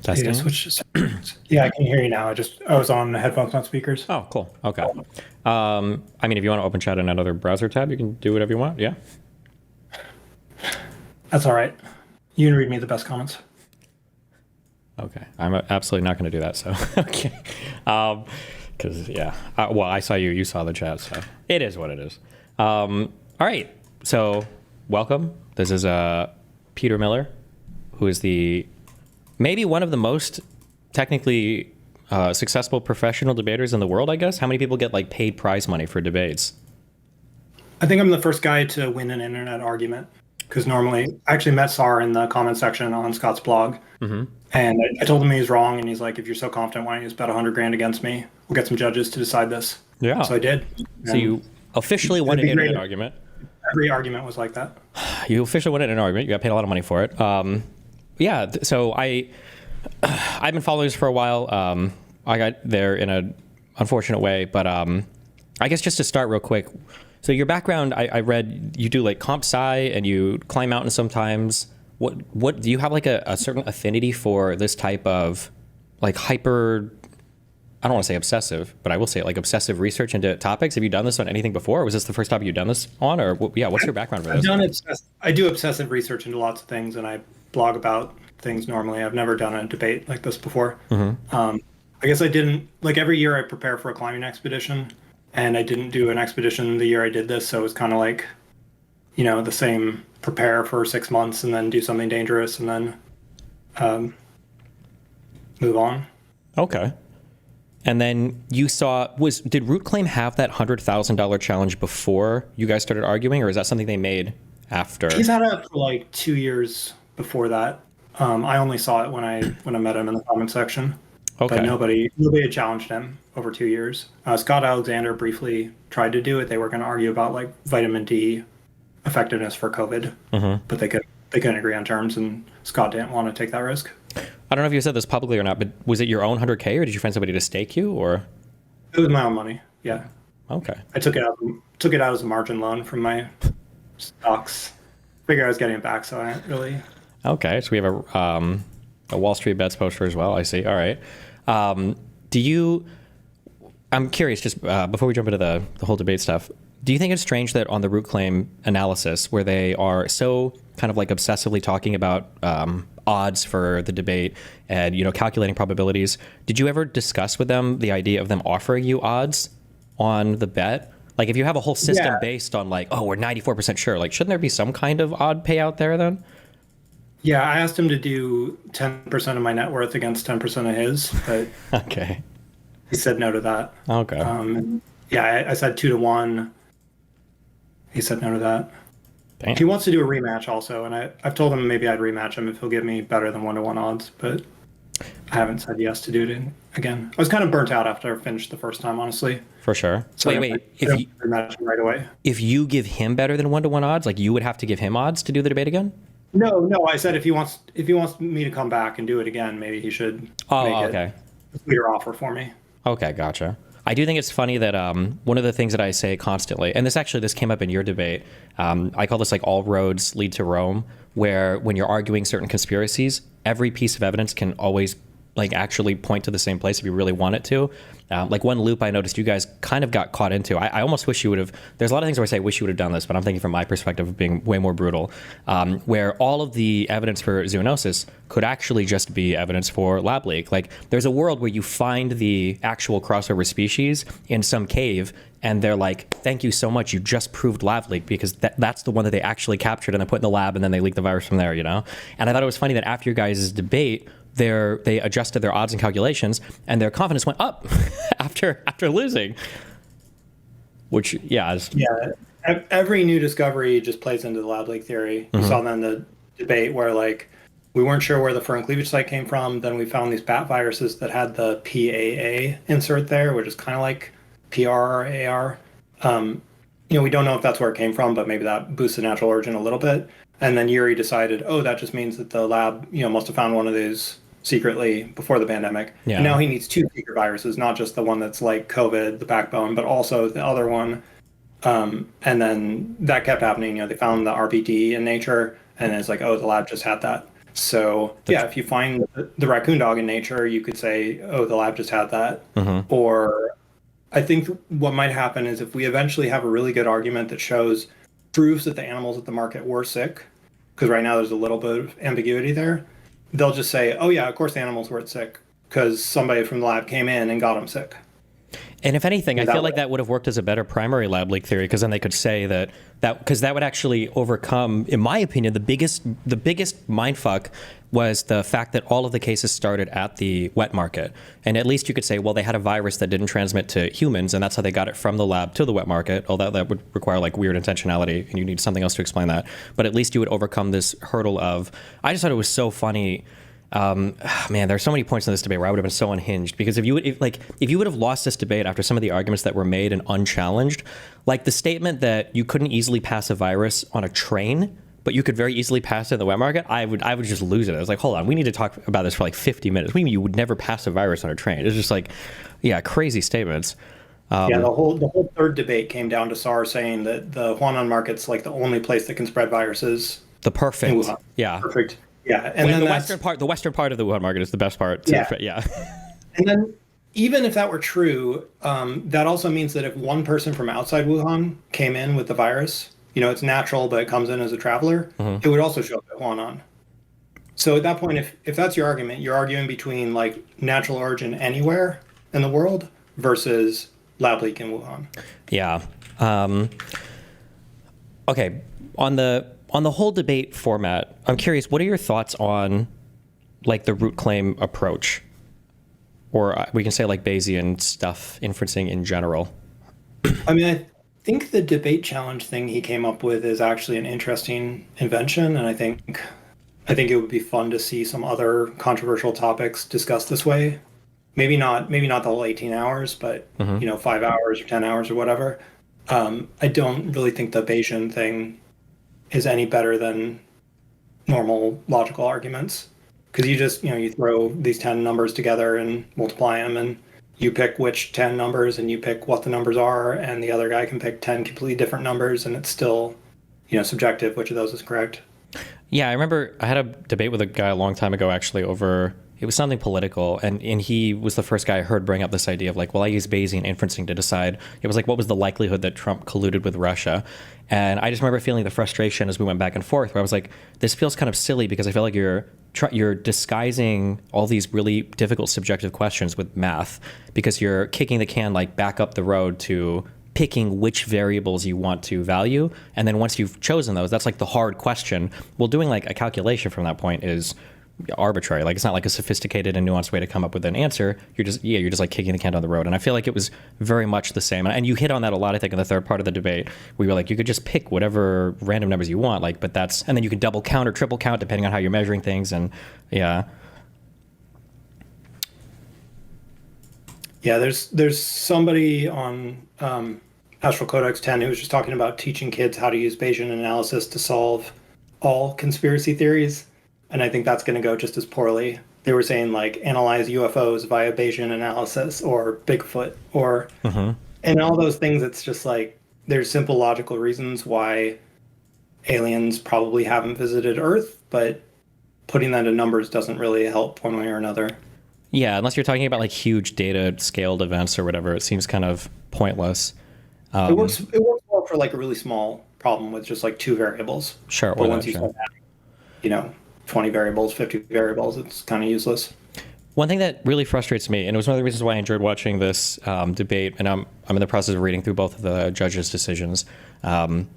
Testing. Yeah, I can hear you now. I was on headphones, not speakers. Oh, cool. Okay. I mean, if you want to open chat in another browser tab, you can do whatever you want. Yeah. That's all right. You can read me the best comments. Okay. I'm absolutely not going to do that. So, okay. Because, yeah. Well, I saw you. You saw the chat. So it is what it is. All right. So welcome. This is Peter Miller, who is maybe one of the most technically successful professional debaters in the world, I guess. How many people get like paid prize money for debates? I think I'm the first guy to win an internet argument, because normally I actually met Sar in the comment section on Scott's blog. Mm-hmm. And I told him he was wrong, and he's like, if you're so confident, why don't you just bet 100 grand against me? We'll get some judges to decide this. Yeah. So I did. So you officially won an internet argument. Every argument was like that. You officially won an argument. You got paid a lot of money for it. Yeah. So I've been following this for a while. I got there in an unfortunate way, but I guess just to start real quick. So your background, I read you do like comp sci and you climb mountains sometimes. What do you have like a certain affinity for this type of like hyper? I don't want to say obsessive, but I will say like obsessive research into topics. Have you done this on anything before? Or was this the first topic you've done this on? Or yeah, what's your background for this? I do obsessive research into lots of things, and I blog about things normally. I've never done a debate like this before. Mm-hmm. I guess I didn't, like every year I prepare for a climbing expedition, and I didn't do an expedition the year I did this. So it was kind of like, the same, prepare for 6 months and then do something dangerous and then move on. Okay. And then you did Root Claim have that $100,000 challenge before you guys started arguing, or is that something they made after? He's had it for like 2 years before that. I only saw it when I met him in the comment section. Okay. But nobody had challenged him over 2 years. Scott Alexander briefly tried to do it. They were going to argue about like vitamin D effectiveness for COVID, but they couldn't agree on terms, and Scott didn't want to take that risk. I don't know if you said this publicly or not, but was it your own 100K, or did you find somebody to stake you, or? It was my own money. Yeah. Okay. I took it out as a margin loan from my stocks. Figured I was getting it back, so I didn't really. Okay, so we have a Wall Street Bets poster as well. I see. All right. I'm curious, just before we jump into the whole debate stuff, do you think it's strange that on the Root Claim analysis, where they are so kind of like obsessively talking about odds for the debate and, calculating probabilities, did you ever discuss with them the idea of them offering you odds on the bet? Like if you have a whole system based on like, oh, we're 94% sure, like shouldn't there be some kind of odd payout there then? Yeah, I asked him to do 10% of my net worth against 10% of his, but okay. He said no to that. Okay. I said 2 to 1. He said no to that. Damn. He wants to do a rematch also, and I've told him maybe I'd rematch him if he'll give me better than 1-to-1 odds, but I haven't said yes to do it again. I was kind of burnt out after I finished the first time, honestly. For sure. So wait. If you rematch him right away. If you give him better than 1-to-1 odds, like you would have to give him odds to do the debate again? No. I said if he wants me to come back and do it again, maybe he should make it a sweeter offer for me. Okay, gotcha. I do think it's funny that one of the things that I say constantly, and this came up in your debate, I call this like all roads lead to Rome, where when you're arguing certain conspiracies, every piece of evidence can always like actually point to the same place if you really want it to. Like one loop I noticed you guys kind of got caught into. I almost wish you would have, there's a lot of things where I say wish you would have done this, but I'm thinking from my perspective of being way more brutal, where all of the evidence for zoonosis could actually just be evidence for lab leak. Like there's a world where you find the actual crossover species in some cave and they're like, thank you so much, you just proved lab leak, because that's the one that they actually captured and they put in the lab and then they leaked the virus from there, And I thought it was funny that after your guys' debate, they adjusted their odds and calculations, and their confidence went up after losing. Which, every new discovery just plays into the lab leak theory. You saw that in the debate where like we weren't sure where the furin cleavage site came from. Then we found these bat viruses that had the PAA insert there, which is kind of like PRAR. We don't know if that's where it came from, but maybe that boosts the natural origin a little bit. And then Yuri decided, that just means that the lab, must have found one of these secretly before the pandemic. Yeah. And now he needs 2 secret viruses, not just the one that's like COVID, the backbone, but also the other one. And then that kept happening. They found the RBD in nature, and it's like, the lab just had that. So yeah, if you find the raccoon dog in nature, you could say, oh, the lab just had that. Hmm. Or I think what might happen is if we eventually have a really good argument that shows proves that the animals at the market were sick, because right now there's a little bit of ambiguity there, they'll just say, oh yeah, of course the animals weren't sick because somebody from the lab came in and got them sick. And if anything, I That feel way. like that would have worked as a better primary lab leak theory, because then they could say that because that would actually overcome, in my opinion, the biggest mindfuck was the fact that all of the cases started at the wet market. And at least you could say, well, they had a virus that didn't transmit to humans, and that's how they got it from the lab to the wet market. Although that would require like weird intentionality, and you need something else to explain that. But at least you would overcome this hurdle of. I just thought it was so funny. Man, there are so many points in this debate where I would have been so unhinged, because if you would have lost this debate after some of the arguments that were made and unchallenged, like the statement that you couldn't easily pass a virus on a train, but you could very easily pass it in the wet market, I would just lose it. I was like, hold on, we need to talk about this for like 50 minutes. What do you mean you would never pass a virus on a train? It's just like, yeah, crazy statements. Yeah, the whole third debate came down to SAR saying that the Huanan market's like the only place that can spread viruses The in perfect, Wuhan. yeah. Perfect. Yeah, and When then the western part of the Wuhan market is the best part. Yeah. Yeah. and then even if that were true, that also means that if one person from outside Wuhan came in with the virus, it's natural, but it comes in as a traveler, it would also show up at Huanan. So at that point, if that's your argument, you're arguing between like natural origin anywhere in the world versus lab leak in Wuhan. Yeah. Okay. On the whole debate format, I'm curious, what are your thoughts on like the root claim approach? Or we can say like Bayesian stuff, inferencing in general. I mean, I think the debate challenge thing he came up with is actually an interesting invention, and I think it would be fun to see some other controversial topics discussed this way. Maybe not the whole 18 hours, but 5 hours or 10 hours or whatever. I don't really think the Bayesian thing is any better than normal logical arguments, because you just you throw these 10 numbers together and multiply them, and you pick which 10 numbers and you pick what the numbers are, and the other guy can pick 10 completely different numbers, and it's still subjective which of those is correct. Yeah, I remember I had a debate with a guy a long time ago, actually, over it was something political, and he was the first guy I heard bring up this idea of like, well, I use Bayesian inferencing to decide. It was like, what was the likelihood that Trump colluded with Russia? And I just remember feeling the frustration as we went back and forth, where I was like, this feels kind of silly, because I feel like you're disguising all these really difficult subjective questions with math, because you're kicking the can like back up the road to picking which variables you want to value. And then once you've chosen those, that's like the hard question. Well, doing like a calculation from that point is arbitrary. Like, it's not like a sophisticated and nuanced way to come up with an answer. You're just like kicking the can down the road. And I feel like it was very much the same. And you hit on that a lot, I think, in the third part of the debate, where you were like, you could just pick whatever random numbers you want, like, but that's, and then you can double count or triple count depending on how you're measuring things. And yeah. Yeah, there's somebody on Astral Codex 10 who was just talking about teaching kids how to use Bayesian analysis to solve all conspiracy theories, and I think that's going to go just as poorly. They were saying like analyze UFOs via Bayesian analysis or Bigfoot or and all those things. It's just like there's simple logical reasons why aliens probably haven't visited Earth, but putting that in numbers doesn't really help one way or another. Yeah, unless you're talking about like huge data scaled events or whatever, it seems kind of pointless. It works well for like a really small problem with just like two variables. Sure. But once you start adding, 20 variables, 50 variables, it's kind of useless. One thing that really frustrates me, and it was one of the reasons why I enjoyed watching this debate, and I'm in the process of reading through both of the judges' decisions. One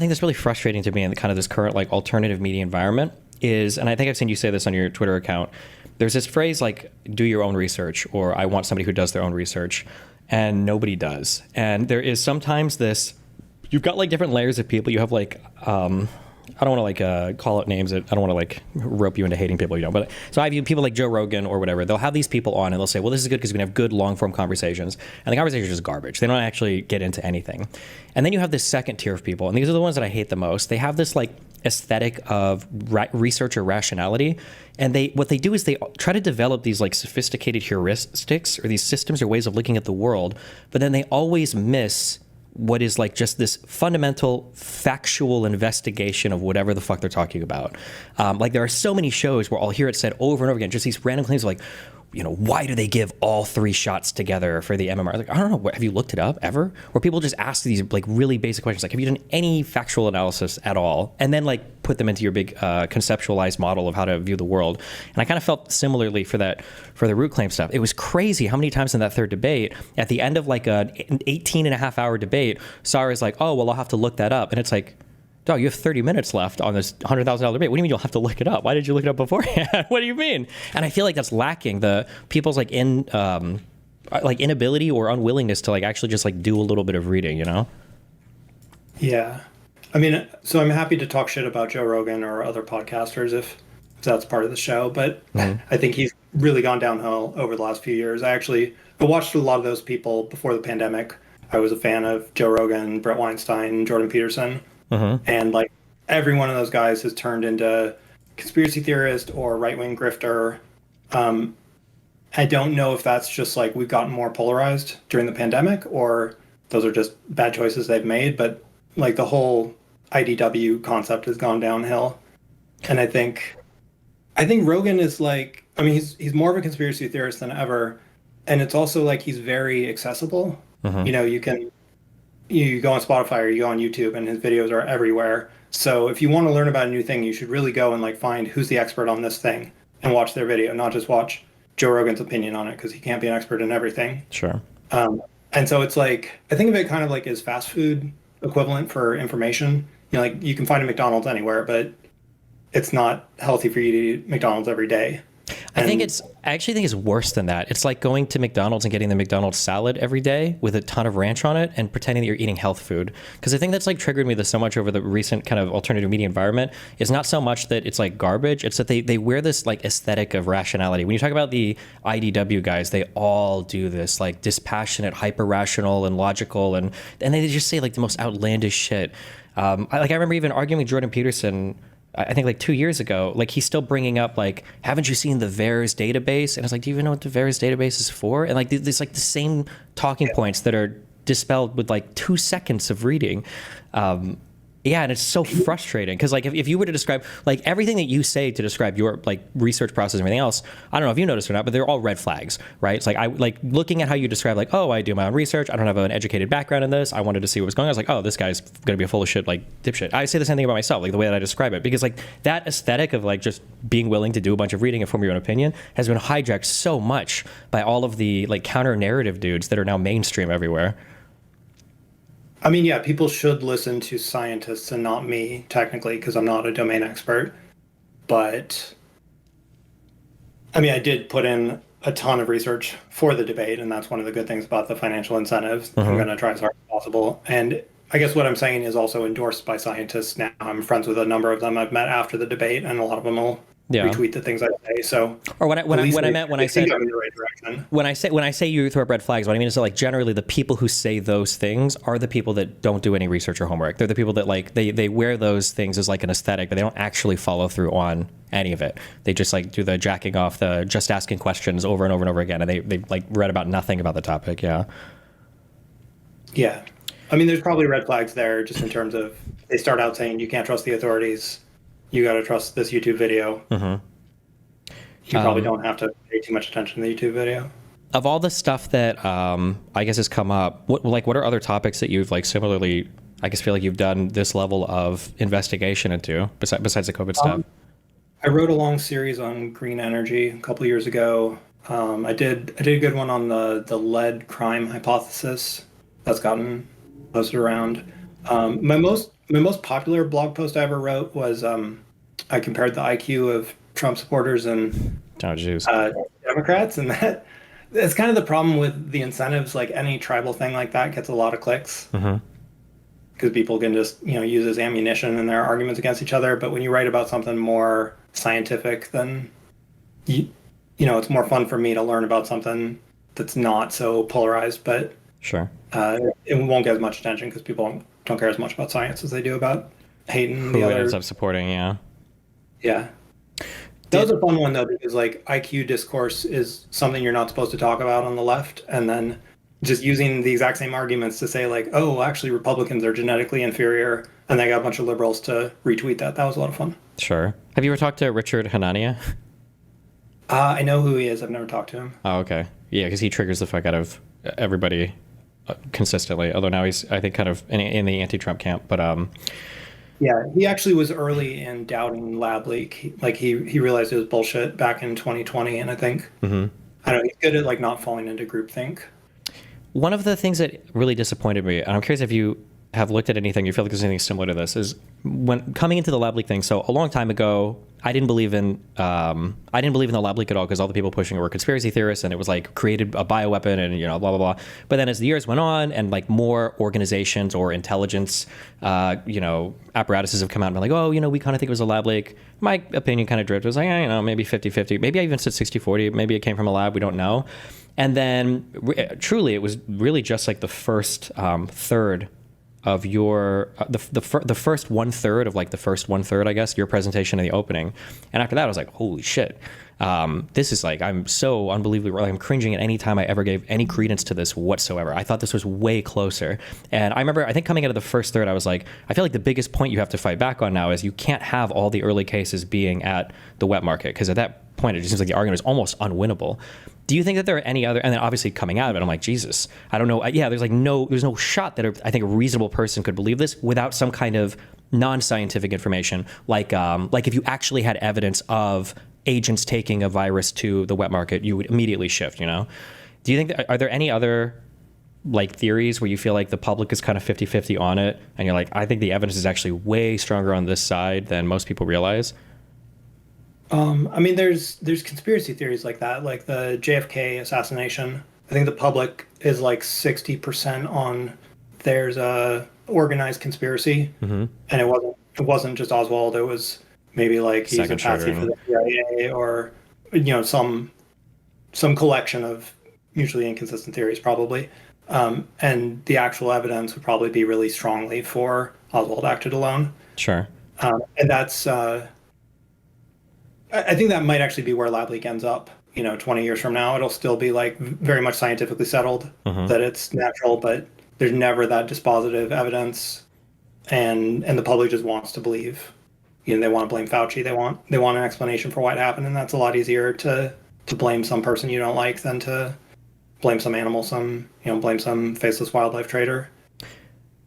thing that's really frustrating to me in kind of this current like alternative media environment is, and I think I've seen you say this on your Twitter account, there's this phrase like, do your own research, or I want somebody who does their own research, and nobody does. And there is sometimes this, you've got like different layers of people. You have like, I don't want to like call out names. I don't want to like rope you into hating people, but so I view people like Joe Rogan or whatever. They'll have these people on and they'll say, well, this is good because we can have good long form conversations. And the conversations are just garbage. They don't actually get into anything. And then you have this second tier of people, and these are the ones that I hate the most. They have this like aesthetic of research or rationality. And what they do is they try to develop these like sophisticated heuristics or these systems or ways of looking at the world, but then they always miss what is like just this fundamental factual investigation of whatever the fuck they're talking about. Like there are so many shows where I'll hear it said over and over again, just these random claims like, you know, why do they give all 3 shots together for the MMR? Like, I don't know. Have you looked it up ever? Where people just ask these like really basic questions, like, have you done any factual analysis at all? And then like put them into your big conceptualized model of how to view the world. And I kind of felt similarly for the root claim stuff. It was crazy how many times in that third debate, at the end of like an 18 and a half hour debate, Sarah's like, oh, well, I'll have to look that up. And it's like, dog, you have 30 minutes left on this $100,000 debate. What do you mean you'll have to look it up? Why did you look it up beforehand? What do you mean? And I feel like that's lacking. The people's like inability or unwillingness to like actually just like do a little bit of reading, you know? Yeah. I mean, so I'm happy to talk shit about Joe Rogan or other podcasters if that's part of the show, but I think he's really gone downhill over the last few years. I watched a lot of those people before the pandemic. I was a fan of Joe Rogan, Brett Weinstein, Jordan Peterson. And like every one of those guys has turned into conspiracy theorist or right-wing grifter. I don't know if that's just like we've gotten more polarized during the pandemic or those are just bad choices they've made. But like the whole IDW concept has gone downhill. And I think Rogan is like, I mean, he's more of a conspiracy theorist than ever. And it's also like he's very accessible. You know, you go on Spotify or you go on YouTube and his videos are everywhere. So if you want to learn about a new thing, you should really go and like find who's the expert on this thing and watch their video, not just watch Joe Rogan's opinion on it because he can't be an expert in everything. Sure. And so it's like, I think of it kind of like as fast food equivalent for information. You know, like you can find a McDonald's anywhere, but it's not healthy for you to eat McDonald's every day. I actually think it's worse than that. It's like going to McDonald's and getting the McDonald's salad every day with a ton of ranch on it and pretending that you're eating health food. Because the thing that's like triggered me so much over the recent kind of alternative media environment is not so much that it's like garbage. It's that they wear this like aesthetic of rationality. When you talk about the IDW guys, they all do this like dispassionate, hyper rational and logical. And they just say like the most outlandish shit. I remember even arguing with Jordan Peterson I think like 2 years ago, like he's still bringing up like, haven't you seen the VAERS database? And I was like, do you even know what the VAERS database is for? And like there's like the same talking points that are dispelled with like 2 seconds of reading. Yeah, and it's so frustrating because like if you were to describe like everything that you say to describe your like research process and everything else, I don't know if you noticed or not, but they're all red flags, right? It's like I like looking at how you describe like, oh, I do my own research. I don't have an educated background in this. I wanted to see what was going on. I was like, oh, this guy's going to be full of shit, like dipshit. I say the same thing about myself, like the way that I describe it, because like that aesthetic of like just being willing to do a bunch of reading and form your own opinion has been hijacked so much by all of the like counter narrative dudes that are now mainstream everywhere. I mean, yeah, people should listen to scientists and not me, technically, because I'm not a domain expert. But, I mean, I did put in a ton of research for the debate, and that's one of the good things about the financial incentives. I'm going to try as hard as possible. And I guess what I'm saying is also endorsed by scientists now. I'm friends with a number of them I've met after the debate, and a lot of them will retweet the things I say. So, or when I say you throw up red flags, what I mean is that like generally the people who say those things are the people that don't do any research or homework. They're the people that like they wear those things as like an aesthetic, but they don't actually follow through on any of it. They just like do the jacking off, the just asking questions over and over and over again, and they like read about nothing about the topic. Yeah. I mean, there's probably red flags there just in terms of they start out saying you can't trust the authorities. You got to trust this YouTube video. You probably don't have to pay too much attention to the YouTube video. Of all the stuff that I guess has come up, what are other topics that you've like similarly, I guess, feel like you've done this level of investigation into besides the COVID stuff? I wrote a long series on green energy a couple of years ago. I did a good one on the lead crime hypothesis that's gotten posted around. My most popular blog post I ever wrote was I compared the IQ of Trump supporters and Democrats, and that's kind of the problem with the incentives. Like any tribal thing like that gets a lot of clicks because people can just use as ammunition in their arguments against each other. But when you write about something more scientific, then it's more fun for me to learn about something that's not so polarized. But sure, it won't get as much attention because people don't care as much about science as they do about hating the other. Who ends up supporting, yeah. That was a fun one though, because like IQ discourse is something you're not supposed to talk about on the left, and then just using the exact same arguments to say like, oh, actually Republicans are genetically inferior, and they got a bunch of liberals to retweet that. That was a lot of fun. Sure. Have you ever talked to Richard Hanania? I know who he is. I've never talked to him. Oh, okay. Yeah, because he triggers the fuck out of everybody consistently. Although now he's, I think, kind of in the anti-Trump camp. But Yeah, he actually was early in doubting lab leak. He realized it was bullshit back in 2020, and I think I don't know, he's good at like not falling into groupthink. one of the things that really disappointed me, and I'm curious if you have looked at anything, you feel like there's anything similar to this, is when coming into the lab leak thing. So a long time ago, I didn't believe in the lab leak at all because all the people pushing it were conspiracy theorists, and it was like created a bioweapon and blah blah blah. But then as the years went on, and like more organizations or intelligence apparatuses have come out and been like, oh, we kind of think it was a lab leak. My opinion kind of drifted. It was like, maybe 50-50. Maybe I even said 60-40. Maybe it came from a lab. We don't know. And then truly, it was really just like the first third of your the first 1/3 of like the first 1/3, I guess, your presentation in the opening. And after that, I was like, holy shit, this is like, I'm so unbelievably, like, I'm cringing at any time I ever gave any credence to this whatsoever. I thought this was way closer. And I remember, I think coming out of the first third, I was like, I feel like the biggest point you have to fight back on now is you can't have all the early cases being at the wet market, because at that point, it just seems like the argument is almost unwinnable. Do you think that there are any other, and then obviously coming out of it, I'm like, Jesus, I don't know. Yeah, there's no shot that I think a reasonable person could believe this without some kind of non-scientific information, like if you actually had evidence of agents taking a virus to the wet market, you would immediately shift. Do you think are there any other like theories where you feel like the public is kind of 50-50 on it, and you're like, I think the evidence is actually way stronger on this side than most people realize? I mean, there's conspiracy theories like that, like the JFK assassination. I think the public is like 60% on there's a organized conspiracy, and it wasn't just Oswald. It was maybe like he's a patsy for the CIA, or some collection of mutually inconsistent theories, probably. And the actual evidence would probably be really strongly for Oswald acted alone. Sure. And that's. I think that might actually be where lab leak ends up. 20 years from now, it'll still be like very much scientifically settled that it's natural, but there's never that dispositive evidence, and the public just wants to believe. They want to blame Fauci. They want an explanation for what happened, and that's a lot easier to blame some person you don't like than to blame some animal, blame some faceless wildlife trader.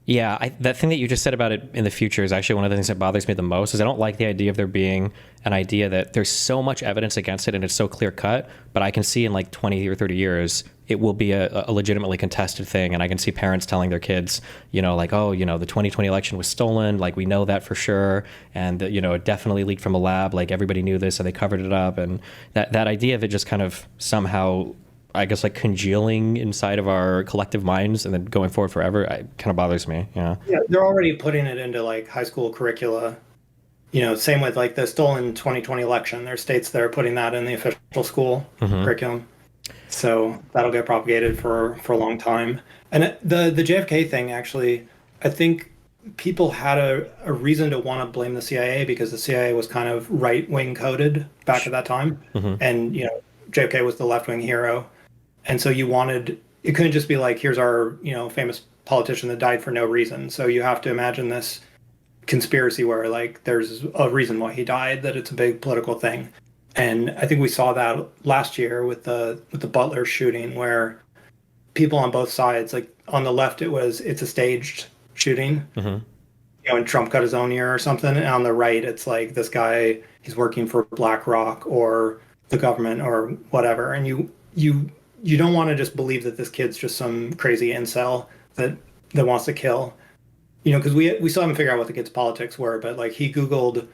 Yeah, that thing that you just said about it in the future is actually one of the things that bothers me the most. Is I don't like the idea of there being an idea that there's so much evidence against it and it's so clear cut, but I can see in like 20 or 30 years it will be a legitimately contested thing, and I can see parents telling their kids, like, oh, the 2020 election was stolen, like we know that for sure, and it definitely leaked from a lab, like everybody knew this, and they covered it up, and that idea of it just kind of somehow, I guess, like congealing inside of our collective minds and then going forward forever, it kind of bothers me. Yeah, they're already putting it into like high school curricula. Same with like the stolen 2020 election. There's states that are putting that in the official school curriculum. So that'll get propagated for a long time. And the JFK thing, actually, I think people had a reason to want to blame the CIA because the CIA was kind of right-wing coded back at that time. And, JFK was the left-wing hero. And so it couldn't just be like, here's our, famous politician that died for no reason. So you have to imagine this conspiracy where like there's a reason why he died, that it's a big political thing. And I think we saw that last year with the Butler shooting, where people on both sides, like on the left, it's a staged shooting, and Trump cut his own ear or something. And on the right, it's like this guy, he's working for BlackRock or the government or whatever. And you don't want to just believe that this kid's just some crazy incel that wants to kill, because we still haven't figured out what the kid's politics were, but like he Googled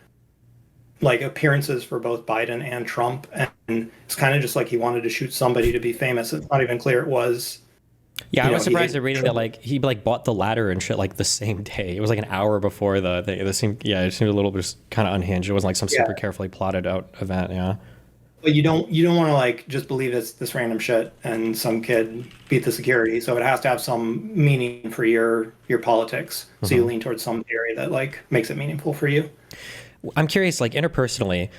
like appearances for both Biden and Trump, and it's kind of just like he wanted to shoot somebody to be famous. It's not even clear it was. Yeah, I was surprised at reading that like he like bought the ladder and shit like the same day. It was like an hour before the thing. It seemed a little bit just kind of unhinged. It wasn't like some super carefully plotted out event. Yeah. But you don't want to like just believe it's this random shit and some kid beat the security. So it has to have some meaning for your politics. So you lean towards some theory that like makes it meaningful for you. I'm curious, like interpersonally,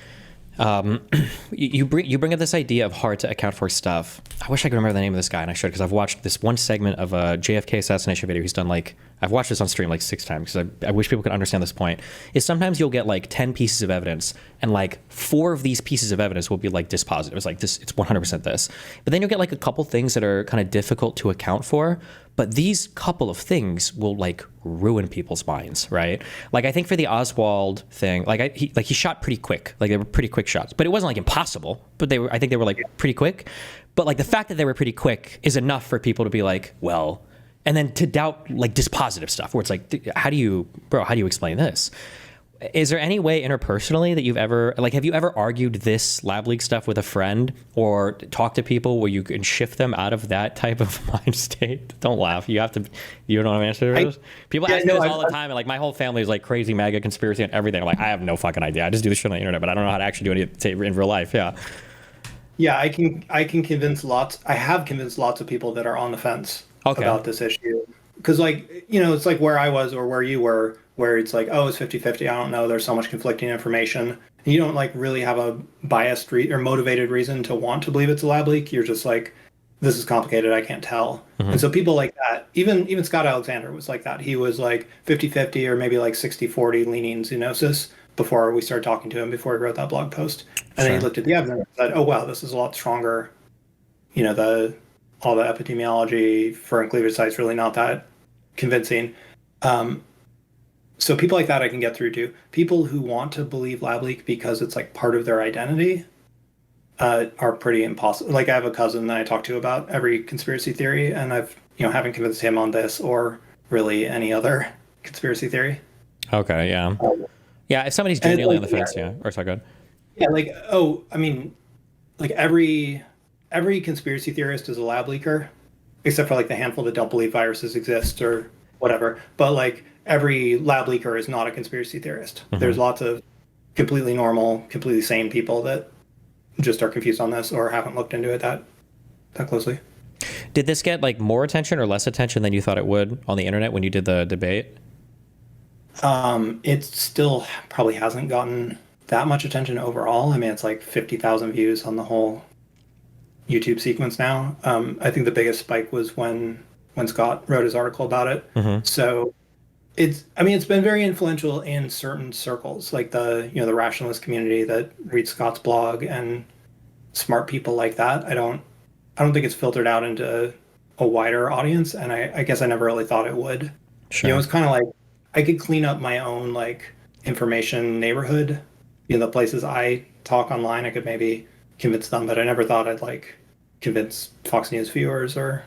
You bring up this idea of hard to account for stuff. I wish I could remember the name of this guy, and I should, because I've watched this one segment of a JFK assassination video he's done. Like, I've watched this on stream like 6 times because I wish people could understand this point. Is sometimes you'll get like 10 pieces of evidence, and like 4 of these pieces of evidence will be like dispositive. It's like this, it's 100% this. But then you'll get like a couple things that are kind of difficult to account for. But these couple of things will like ruin people's minds, right? Like I think for the Oswald thing, he shot pretty quick. Like they were pretty quick shots, but it wasn't like impossible. But I think they were like pretty quick. But like the fact that they were pretty quick is enough for people to be like, well, and then to doubt like dispositive stuff where it's like, how do you explain this? Is there any way interpersonally that you've ever, like, have you ever argued this lab leak stuff with a friend or talked to people where you can shift them out of that type of mind state? Don't laugh. You don't have an answer to this? People ask me this all the time, and like my whole family is like crazy MAGA conspiracy and everything. I'm like, I have no fucking idea. I just do this shit on the internet, but I don't know how to actually do anything in real life. Yeah. Yeah, I can convince lots. I have convinced lots of people that are on the fence about this issue. Because like, it's like where I was or where you were, where it's like, oh, it's 50-50. I don't know. There's so much conflicting information. And you don't like really have a biased or motivated reason to want to believe it's a lab leak. You're just like, this is complicated. I can't tell. Mm-hmm. And so people like that, even Scott Alexander was like that. He was like 50-50 or maybe like 60-40 leaning Zoonosis before we started talking to him, before he wrote that blog post. And then he looked at the evidence and said, oh, wow, this is a lot stronger. All the epidemiology for cleavage sites really not that convincing. So people like that I can get through to. People who want to believe lab leak because it's like part of their identity are pretty impossible. Like I have a cousin that I talk to about every conspiracy theory, and I've haven't convinced him on this or really any other conspiracy theory. Okay, yeah. Yeah, if somebody's genuinely on the fence, yeah. Or sorry, go ahead. Yeah, like every conspiracy theorist is a lab leaker, except for like the handful that don't believe viruses exist or whatever. But like every lab leaker is not a conspiracy theorist. Mm-hmm. There's lots of completely normal, completely sane people that just are confused on this or haven't looked into it that closely. Did this get like more attention or less attention than you thought it would on the internet when you did the debate? It still probably hasn't gotten that much attention overall. I mean, it's like 50,000 views on the whole YouTube sequence now. I think the biggest spike was when Scott wrote his article about it. Mm-hmm. So it's been very influential in certain circles, like the rationalist community that reads Scott's blog and smart people like that. I don't think it's filtered out into a wider audience, and I guess I never really thought it would. Sure. It's kind of like I could clean up my own like information neighborhood. The places I talk online, I could maybe convince them, but I never thought I'd like convince Fox News viewers or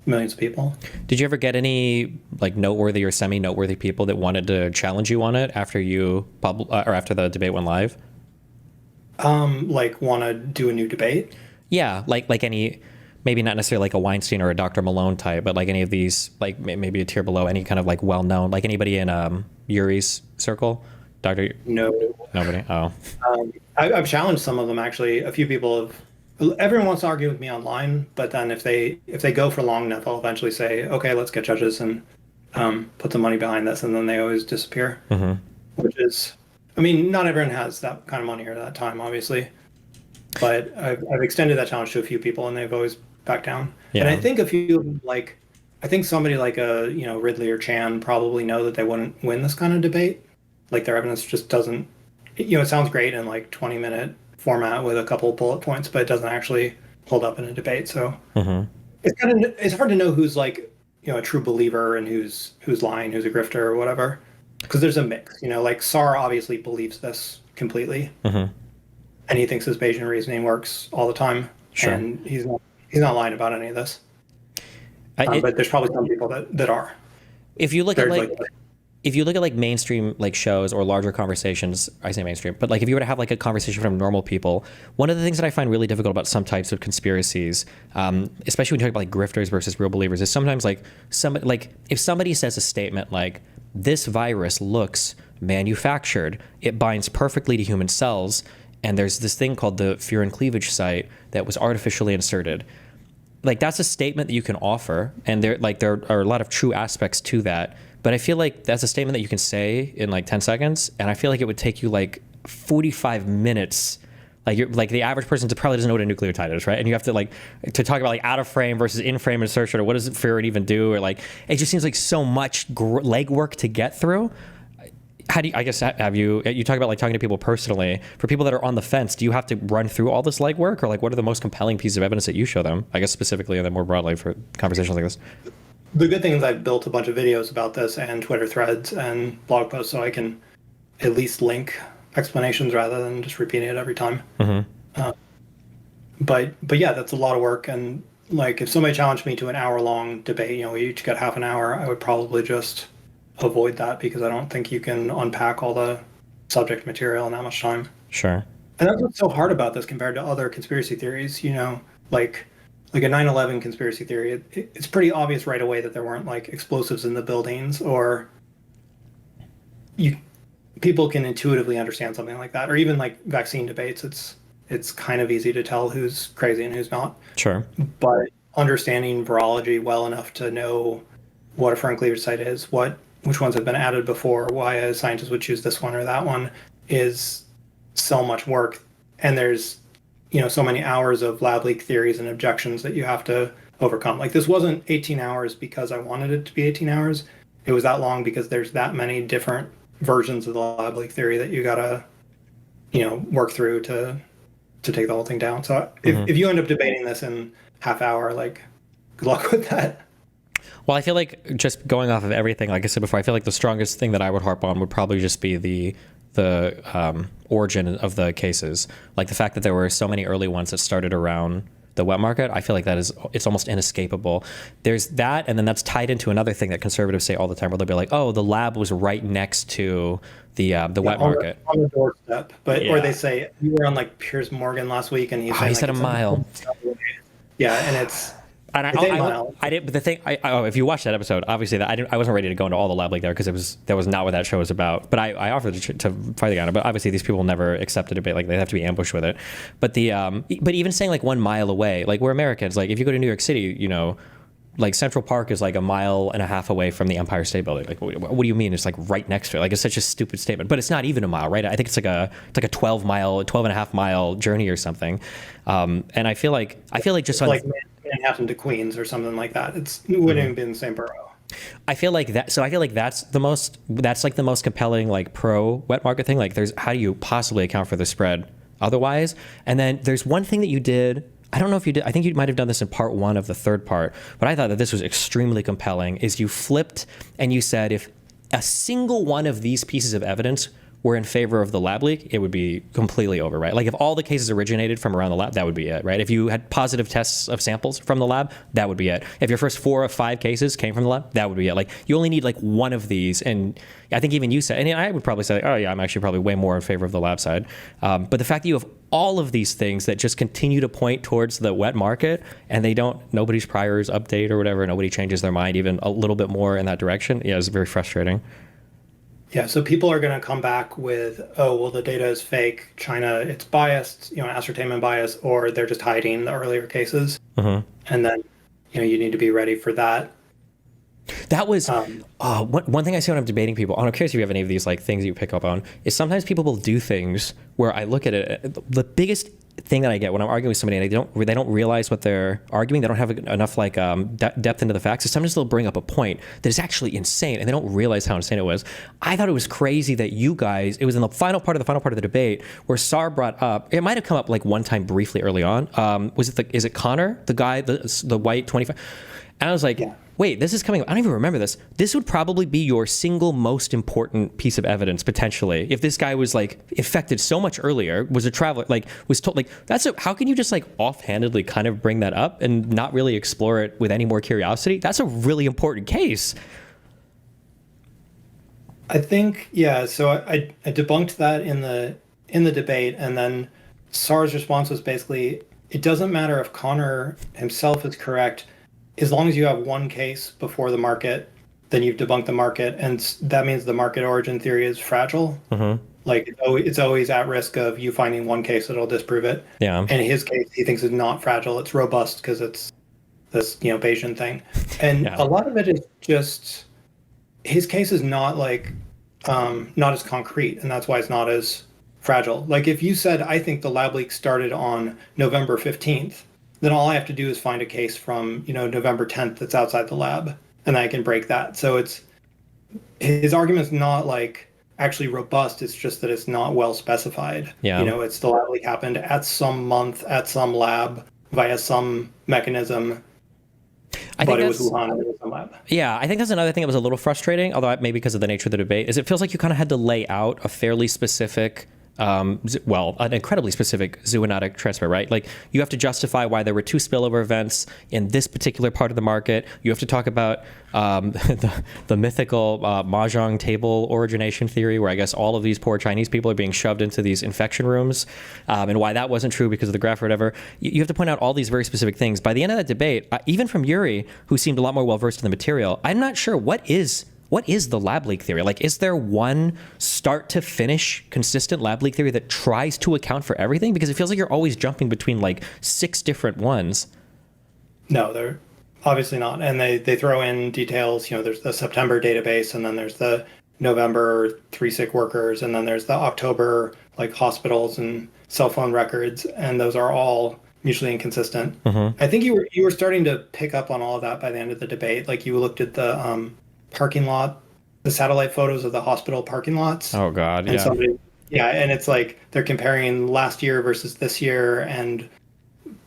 millions of people. Did you ever get any like noteworthy or semi-noteworthy people that wanted to challenge you on it after or after the debate went live? Like want to do a new debate? Yeah, like any, maybe not necessarily like a Weinstein or a Dr. Malone type, but like any of these, like maybe a tier below, any kind of like well-known, like anybody in Yuri's circle? No. Nobody? Oh. I've challenged some of them, actually. A few people have. Everyone wants to argue with me online, but then if they go for long enough, I'll eventually say, okay, let's get judges and put some money behind this, and then they always disappear. Mm-hmm. Which is, not everyone has that kind of money or that time, obviously. But I've extended that challenge to a few people, and they've always backed down. Yeah. And I think a few, I think somebody like Ridley or Chan probably know that they wouldn't win this kind of debate. Like their evidence just doesn't, it sounds great in like 20-minute format with a couple of bullet points, but it doesn't actually hold up in a debate. So mm-hmm. It's hard to know who's like, a true believer and who's lying, who's a grifter or whatever. Because there's a mix, like Sarr obviously believes this completely. Mm-hmm. And he thinks his Bayesian reasoning works all the time. Sure. And he's not lying about any of this. But there's probably some people that are. If you look at if you look at like mainstream like shows or larger conversations, I say mainstream, but like if you were to have like a conversation from normal people, one of the things that I find really difficult about some types of conspiracies, especially when you talk about like grifters versus real believers, is sometimes like if somebody says a statement like, this virus looks manufactured, it binds perfectly to human cells, and there's this thing called the furin cleavage site that was artificially inserted. Like that's a statement that you can offer, and there are a lot of true aspects to that. But I feel like that's a statement that you can say in like 10 seconds, and I feel like it would take you like 45 minutes. Like you're like the average person probably doesn't know what a nucleotide is, right? And you have to like to talk about like out of frame versus in frame insertion, or what does it ferret even do, or like it just seems like so much legwork to get through. How do you, I guess, have you talk about like talking to people personally? For people that are on the fence, do you have to run through all this legwork, or like what are the most compelling pieces of evidence that you show them? I guess specifically and then more broadly for conversations like this. The good thing is I've built a bunch of videos about this and Twitter threads and blog posts, so I can at least link explanations rather than just repeating it every time. But yeah, that's a lot of work. And like if somebody challenged me to an hour-long debate, you know, we each got half an hour, I would probably just avoid that because I don't think you can unpack all the subject material in that much time. Sure. And that's what's so hard about this compared to other conspiracy theories, you know, like a 9/11 conspiracy theory. It's pretty obvious right away that there weren't like explosives in the buildings, or people can intuitively understand something like that. Or even like vaccine debates, it's kind of easy to tell who's crazy and who's not. Sure. But understanding virology well enough to know what a foreign cleavage site is, which ones have been added before, why a scientist would choose this one or that one, is so much work. And there's, you know, so many hours of lab leak theories and objections that you have to overcome. Like this wasn't 18 hours because I wanted it to be 18 hours. It was that long because there's that many different versions of the lab leak theory that you gotta, you know, work through to take the whole thing down. So if you end up debating this in half hour, like good luck with that. Well, I feel like just going off of everything, like I said before, I feel like the strongest thing that I would harp on would probably just be the origin of the cases. Like the fact that there were so many early ones that started around the wet market. I feel like it's almost inescapable. There's that, and then that's tied into another thing that conservatives say all the time, where they'll be like, "Oh, the lab was right next to the wet market on the doorstep." But or they say you were on like Piers Morgan last week, and he said a mile. Yeah, and it's. And I did, but the thing, if you watch that episode, obviously I wasn't ready to go into all the lab leak there because that was not what that show was about. But I offered to fight the guy on it. But obviously these people never accept a debate. Like they have to be ambushed with it. But but even saying like 1 mile away, like we're Americans. Like if you go to New York City, you know, like Central Park is like 1.5 miles away from the Empire State Building. Like what do you mean? It's like right next to it. Like it's such a stupid statement. But it's not even a mile, right? I think it's like a 12.5 mile journey or something. And I feel like just on. Like, Manhattan to Queens or something like that. It wouldn't even be in the same borough. I feel like that's like the most compelling like pro wet market thing. Like how do you possibly account for the spread otherwise? And then there's one thing that you did. I don't know if you did. I think you might have done this in part 1 of the third part, but I thought that this was extremely compelling. Is you flipped and you said if a single one of these pieces of evidence were in favor of the lab leak, it would be completely over, right? Like if all the cases originated from around the lab, that would be it, right? If you had positive tests of samples from the lab, that would be it. If your first 4 or 5 cases came from the lab, that would be it. Like you only need like one of these. And I think even you said, and I would probably say, like, oh yeah, I'm actually probably way more in favor of the lab side. But the fact that you have all of these things that just continue to point towards the wet market and nobody's priors update or whatever, nobody changes their mind even a little bit more in that direction. Yeah, it's very frustrating. Yeah, so people are going to come back with, oh, well, the data is fake. China, it's biased, you know, ascertainment bias, or they're just hiding the earlier cases. And then, you know, you need to be ready for that. That was one thing I see when I'm debating people. I'm curious if you have any of these like things you pick up on. Is sometimes people will do things where I look at it. The biggest thing that I get when I'm arguing with somebody and they don't realize what they're arguing. They don't have enough like depth into the facts. So sometimes they'll bring up a point that is actually insane, and they don't realize how insane it was. I thought it was crazy that you guys. It was in the final part of the debate where Sar brought up. It might have come up like one time briefly early on. Is it Connor, the guy, the white 25? And I was like. Yeah. Wait, this is coming. I don't even remember this. This would probably be your single most important piece of evidence potentially. If this guy was like infected so much earlier, was a traveler, like was told, like how can you just like offhandedly kind of bring that up and not really explore it with any more curiosity? That's a really important case. I think, yeah. So I debunked that in the debate, and then Sar's response was basically, it doesn't matter if Connor himself is correct. As long as you have one case before the market, then you've debunked the market, and that means the market origin theory is fragile. Like it's always at risk of you finding one case that'll disprove it. Yeah. And in his case, he thinks it's not fragile; it's robust because it's this Bayesian thing. And a lot of it is just his case is not like not as concrete, and that's why it's not as fragile. Like if you said, I think the lab leak started on November 15th, then all I have to do is find a case from, November 10th that's outside the lab, and I can break that. So his argument's not like actually robust. It's just that it's not well specified. Yeah. It's the lab leak happened at some month, at some lab, via some mechanism. But it was Wuhan and it was some lab. Yeah, I think that's another thing that was a little frustrating, although maybe because of the nature of the debate, is it feels like you kind of had to lay out a fairly specific, an incredibly specific zoonotic transfer, right? Like you have to justify why there were 2 spillover events in this particular part of the market. You have to talk about the mythical mahjong table origination theory, where I guess all of these poor Chinese people are being shoved into these infection rooms, and why that wasn't true because of the graph or whatever. You have to point out all these very specific things. By the end of that debate, even from Yuri, who seemed a lot more well-versed in the material, I'm not sure what is the lab leak theory? Like, is there one start to finish consistent lab leak theory that tries to account for everything? Because it feels like you're always jumping between like 6 different ones. No, they're obviously not. And they throw in details. There's the September database, and then there's the November 3 sick workers, and then there's the October like hospitals and cell phone records, and those are all mutually inconsistent. Mm-hmm. I think you were starting to pick up on all of that by the end of the debate. Like you looked at the parking lot, the satellite photos of the hospital parking lots. Oh God, and yeah. And it's like they're comparing last year versus this year and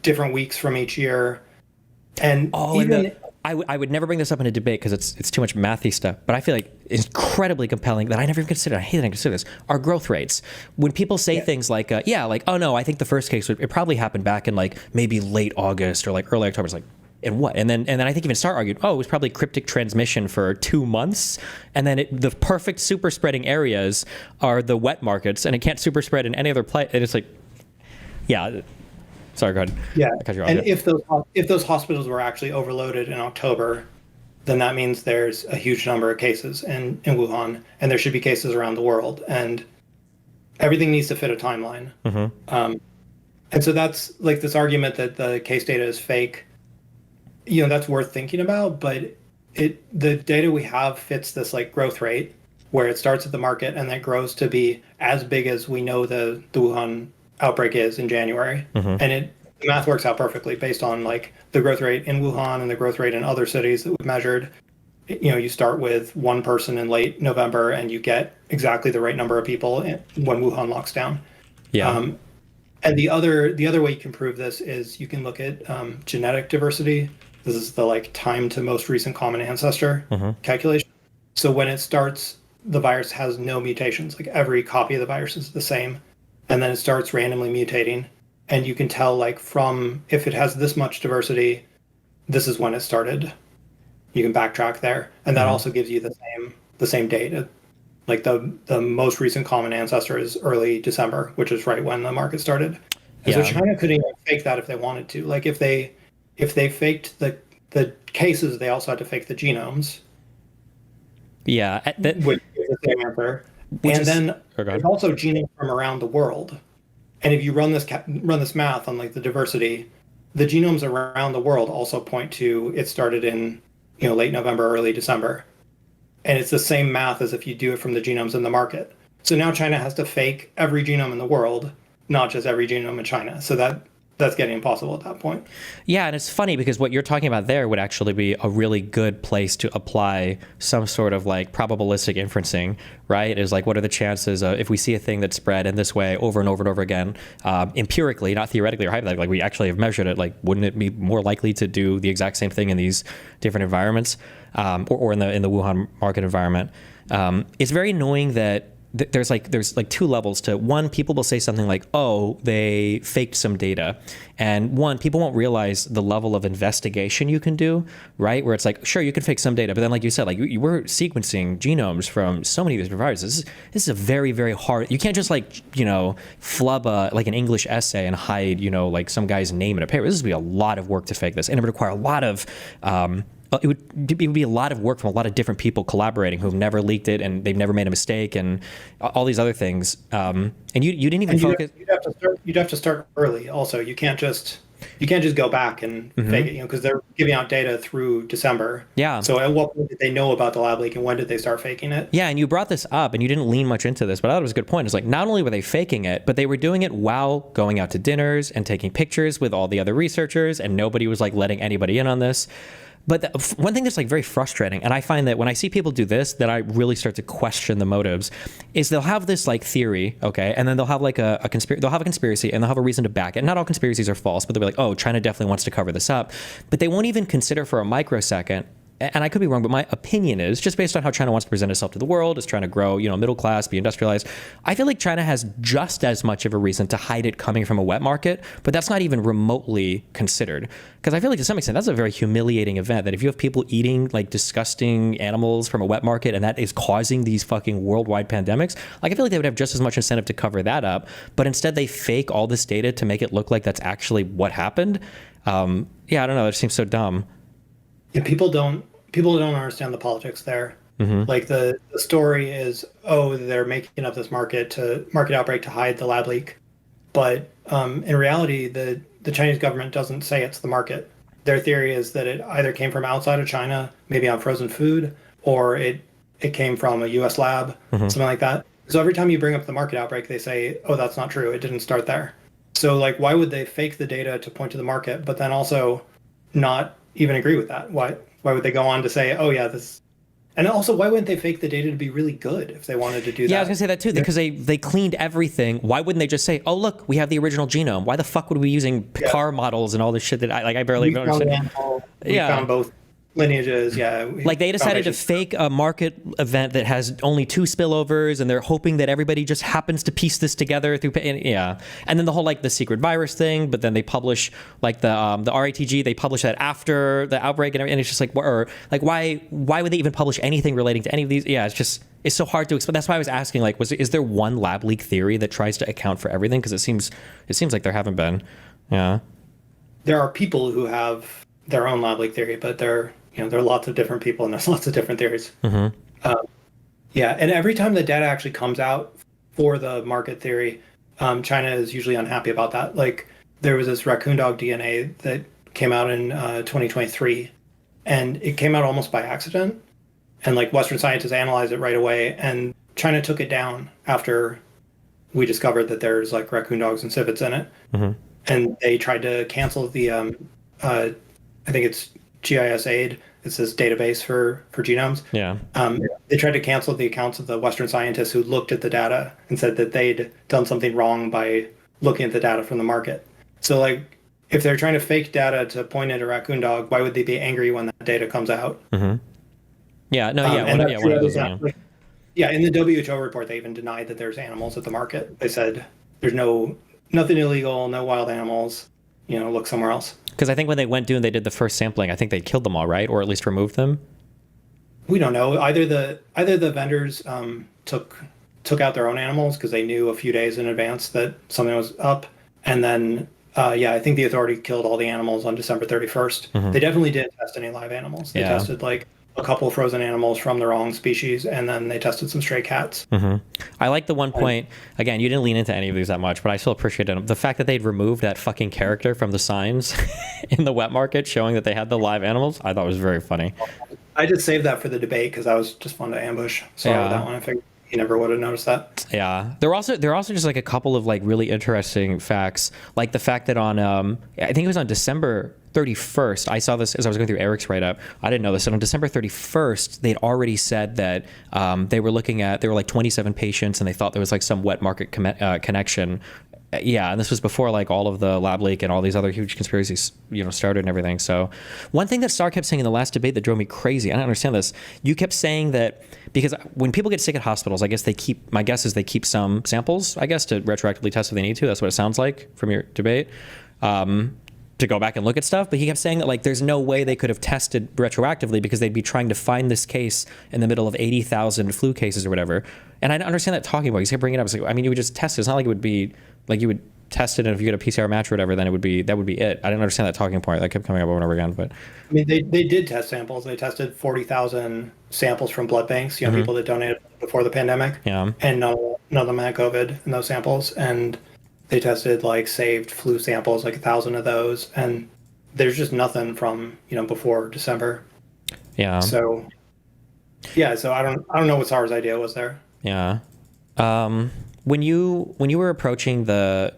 different weeks from each year. And I would never bring this up in a debate because it's too much mathy stuff, but I feel like it's incredibly compelling that I never even considered. I hate that I consider this. Our growth rates. When people say things like, oh no, I think the first case it probably happened back in like maybe late August or like early October. It's like, and what? And then I think even Star argued, it was probably cryptic transmission for 2 months. And then the perfect super spreading areas are the wet markets, and it can't super spread in any other place. And it's like, yeah. Sorry, go ahead. Yeah. And if those hospitals were actually overloaded in October, then that means there's a huge number of cases in Wuhan, and there should be cases around the world. And everything needs to fit a timeline. Mm-hmm. And so that's like this argument that the case data is fake. That's worth thinking about, but the data we have fits this like growth rate where it starts at the market and then grows to be as big as we know the Wuhan outbreak is in January. Mm-hmm. And the math works out perfectly based on like the growth rate in Wuhan and the growth rate in other cities that we've measured. You start with 1 person in late November and you get exactly the right number of people when Wuhan locks down. Yeah. And the other way you can prove this is you can look at genetic diversity. This is the like time to most recent common ancestor calculation. So when it starts, the virus has no mutations. Like every copy of the virus is the same. And then it starts randomly mutating. And you can tell like from if it has this much diversity, this is when it started. You can backtrack there. And that also gives you the same date. Like the most recent common ancestor is early December, which is right when the market started. And so China could even fake that if they wanted to. Like if they faked the cases, they also had to fake the genomes. Yeah. Which is the same answer. Then there's also genomes from around the world. And if you run this math on like the diversity, the genomes around the world also point to it started in late November, early December. And it's the same math as if you do it from the genomes in the market. So now China has to fake every genome in the world, not just every genome in China. So that's getting impossible at that point. Yeah, and it's funny because what you're talking about there would actually be a really good place to apply some sort of like probabilistic inferencing, right? Is like, what are the chances if we see a thing that's spread in this way over and over and over again, empirically, not theoretically or hypothetically, like we actually have measured it, like wouldn't it be more likely to do the exact same thing in these different environments, or in the Wuhan market environment? It's very annoying that there's 2 levels to one. People will say something like, oh, they faked some data. And one, people won't realize the level of investigation you can do, right? Where it's like, sure, you can fake some data. But then like you said, like you were sequencing genomes from so many of these viruses. This is a very, very hard, you can't just like, flub like an English essay and hide, like some guy's name in a paper. This would be a lot of work to fake this. And it would require a lot of, it would be a lot of work from a lot of different people collaborating who've never leaked it and they've never made a mistake and all these other things. And you didn't even focus. You'd have to start early. Also, you can't just You can't just go back and fake it, because they're giving out data through December. Yeah. So at what point did they know about the lab leak, and when did they start faking it? Yeah, and you brought this up, and you didn't lean much into this, but I thought it was a good point. It's like, not only were they faking it, but they were doing it while going out to dinners and taking pictures with all the other researchers, and nobody was like letting anybody in on this. But one thing that's like very frustrating, and I find that when I see people do this, that I really start to question the motives, is they'll have this like theory, okay, and then they'll have like they'll have a conspiracy, and they'll have a reason to back it. Not all conspiracies are false, but they'll be like, oh, China definitely wants to cover this up, but they won't even consider for a microsecond. And I could be wrong, but my opinion is, just based on how China wants to present itself to the world, is trying to grow, middle class, be industrialized. I feel like China has just as much of a reason to hide it coming from a wet market, but that's not even remotely considered. Because I feel like to some extent, that's a very humiliating event, that if you have people eating like disgusting animals from a wet market and that is causing these fucking worldwide pandemics, like I feel like they would have just as much incentive to cover that up. But instead they fake all this data to make it look like that's actually what happened. Yeah, I don't know. It seems so dumb. Yeah, people don't understand the politics there. Like the story is, oh, they're making up this market outbreak to hide the lab leak, but in reality, the Chinese government doesn't say it's the market. Their theory is that it either came from outside of China, maybe on frozen food, or it came from a U.S. lab, something like that. So every time you bring up the market outbreak, they say, oh, that's not true. It didn't start there. So like, why would they fake the data to point to the market, but then also not even agree with that? Why would they go on to say, oh yeah, this, and also why wouldn't they fake the data to be really good if they wanted to do that? Yeah, I was gonna say that too, because they cleaned everything. Why wouldn't they just say, oh look, we have the original genome? Why the fuck would we be using car models and all this shit that I barely understand? We found both lineages, like they decided to fake a market event that has only 2 spillovers, and they're hoping that everybody just happens to piece this together through. And then the whole like the secret virus thing, but then they publish like the RATG. They publish that after the outbreak, and it's just like, or like why would they even publish anything relating to any of these? Yeah, it's so hard to explain. That's why I was asking, like, is there one lab leak theory that tries to account for everything? Because it seems like there haven't been. Yeah, there are people who have their own lab leak theory, but there are lots of different people and there's lots of different theories. And every time the data actually comes out for the market theory, China is usually unhappy about that. Like there was this raccoon dog DNA that came out in 2023, and it came out almost by accident. And like Western scientists analyzed it right away, and China took it down after we discovered that there's like raccoon dogs and civets in it. And they tried to cancel the, I think it's GIS-AID. It's this database for genomes. They tried to cancel the accounts of the Western scientists who looked at the data and said that they'd done something wrong by looking at the data from the market. So like, if they're trying to fake data to point at a raccoon dog, why would they be angry when that data comes out? One of those. In the WHO report, they even denied that there's animals at the market. They said there's nothing illegal, no wild animals. Look somewhere else. Because I think when they went and they did the first sampling, I think they killed them all, right? Or at least removed them? We don't know. Either the vendors took out their own animals because they knew a few days in advance that something was up. And then, I think the authority killed all the animals on December 31st. They definitely didn't test any live animals. They tested like a couple of frozen animals from the wrong species, and then they tested some stray cats. I like the one point, again, you didn't lean into any of these that much, but I still appreciate it. The fact that they'd removed that fucking character from the signs in the wet market showing that they had the live animals, I thought was very funny. I just saved that for the debate because that was just fun to ambush. Sorry with that one. I figured you never would have noticed that. Yeah. There are also just like a couple of like really interesting facts, like the fact that on, I think it was on December 31st, I saw this as I was going through Eric's write-up. I didn't know this. And on December 31st, they'd already said that there were like 27 patients, and they thought there was like some wet market connection. And this was before like all of the lab leak and all these other huge conspiracies, started and everything. So one thing that Starr kept saying in the last debate that drove me crazy, I don't understand this. You kept saying that because when people get sick at hospitals, I guess my guess is they keep some samples, I guess, to retroactively test if they need to. That's what it sounds like from your debate. To go back and look at stuff, but he kept saying that like there's no way they could have tested retroactively because they'd be trying to find this case in the middle of 80,000 flu cases or whatever. And I don't understand that talking about. He's kept bringing it up. It's like, I mean, you would just test it. It's not like it would be like you would test it, and if you get a PCR match or whatever, then that would be it. I didn't understand that talking point. That kept coming up over and over again. But I mean, they did test samples. They tested 40,000 samples from blood banks. People that donated before the pandemic. Yeah. And none of them had COVID in those samples. And They tested like saved flu samples, like 1,000 of those, and there's just nothing from before December. Yeah. So yeah, so I don't know what SAR's idea was there. Yeah. When you were approaching the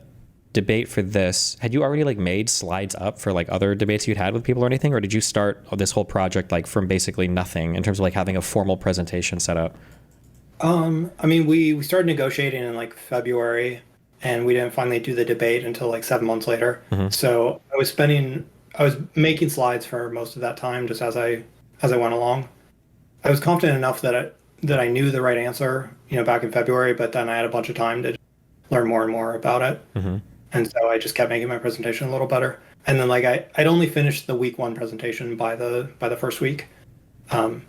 debate for this, had you already like made slides up for like other debates you'd had with people or anything, or did you start this whole project like from basically nothing in terms of like having a formal presentation set up? I mean, we started negotiating in like February, and we didn't finally do the debate until like 7 months later. Hmm. So I was making slides for most of that time, just as I went along. I was confident enough that I knew the right answer, back in February, but then I had a bunch of time to learn more and more about it. Hmm. And so I just kept making my presentation a little better. And then like I'd only finished the week one presentation by the first week. Um,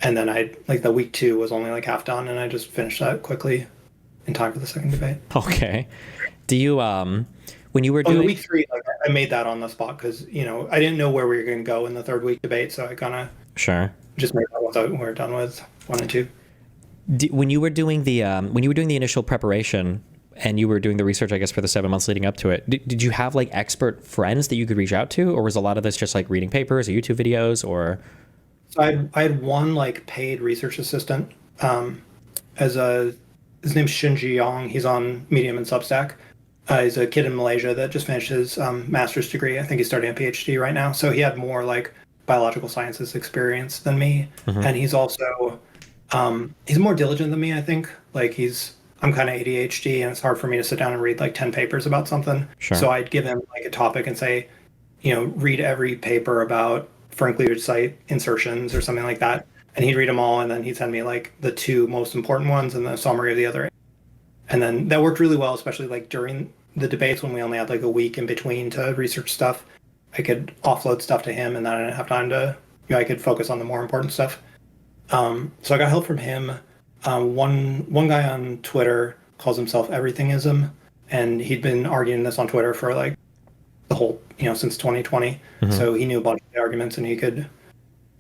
and then I like the week two was only like half done, and I just finished that quickly in time for the second debate. Okay. Do you when you were On the doing week three, like I made that on the spot because I didn't know where we were going to go in the third week debate, so I kind of sure. just made that once we were done with one and two. When you were doing the initial preparation and you were doing the research, I guess, for the 7 months leading up to it, did you have like expert friends that you could reach out to, or was a lot of this just like reading papers or YouTube videos or? So I had one like paid research assistant, as a his name's Shinji Yang. He's on Medium and Substack. He's a kid in Malaysia that just finished his master's degree. I think he's starting a PhD right now. So he had more like biological sciences experience than me, Mhm. and he's also he's more diligent than me. I think like I'm kind of ADHD, and it's hard for me to sit down and read like 10 papers about something. Sure. So I'd give him like a topic and say, read every paper about Frank cleavage site insertions or something like that. And he'd read them all, and then he'd send me like the two most important ones and the summary of the other. And then that worked really well, especially like during the debates when we only had like a week in between to research stuff. I could offload stuff to him, and then I didn't have time to, I could focus on the more important stuff. So I got help from him. One guy on Twitter calls himself Everythingism, and he'd been arguing this on Twitter for like the whole, since 2020. Mhm. So he knew a bunch of the arguments, and he could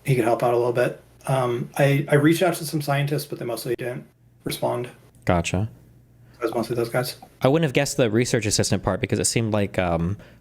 help out a little bit. I reached out to some scientists, but they mostly didn't respond. Gotcha. It was mostly those guys. I wouldn't have guessed the research assistant part because it seemed like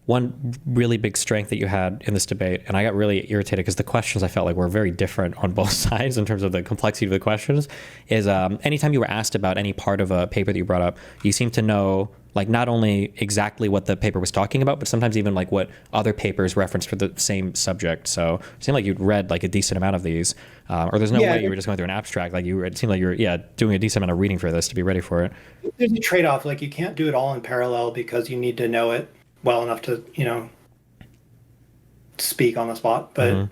one really big strength that you had in this debate, and I got really irritated because the questions I felt like were very different on both sides in terms of the complexity of the questions, is anytime you were asked about any part of a paper that you brought up, you seemed to know like not only exactly what the paper was talking about, but sometimes even like what other papers referenced for the same subject. So it seemed like you'd read like a decent amount of these, or there's no Yeah, way you were just going through an abstract. Like it seemed like you were doing a decent amount of reading for this to be ready for it. there's a trade-off. Like you can't do it all in parallel because you need to know it well enough to, speak on the spot. But Mhm.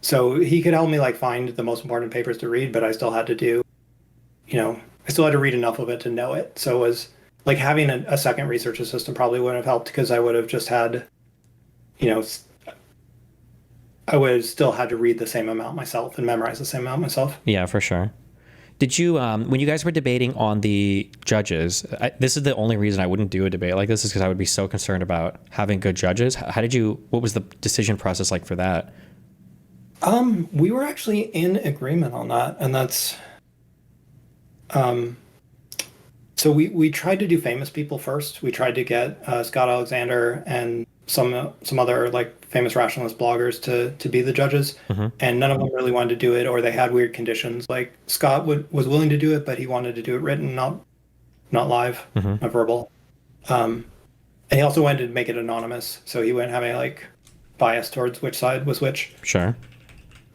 so he could help me like find the most important papers to read, but I still had to do, I still had to read enough of it to know it. So it was like having a second research assistant probably wouldn't have helped because I would have just had, you know, I would have still had to read the same amount myself and memorize the same amount myself. Yeah, for sure. Did you, when you guys were debating on the judges, this is the only reason I wouldn't do a debate like this is because I would be so concerned about having good judges. What was the decision process like for that? We were actually in agreement on that, and that's, so we tried to do famous people first. We tried to get Scott Alexander and some other like famous rationalist bloggers to be the judges, Hmm. and none of them really wanted to do it, or they had weird conditions. Like Scott was willing to do it, but he wanted to do it written, not live, Hmm. not verbal. And he also wanted to make it anonymous, so he wouldn't have any like bias towards which side was which. Sure.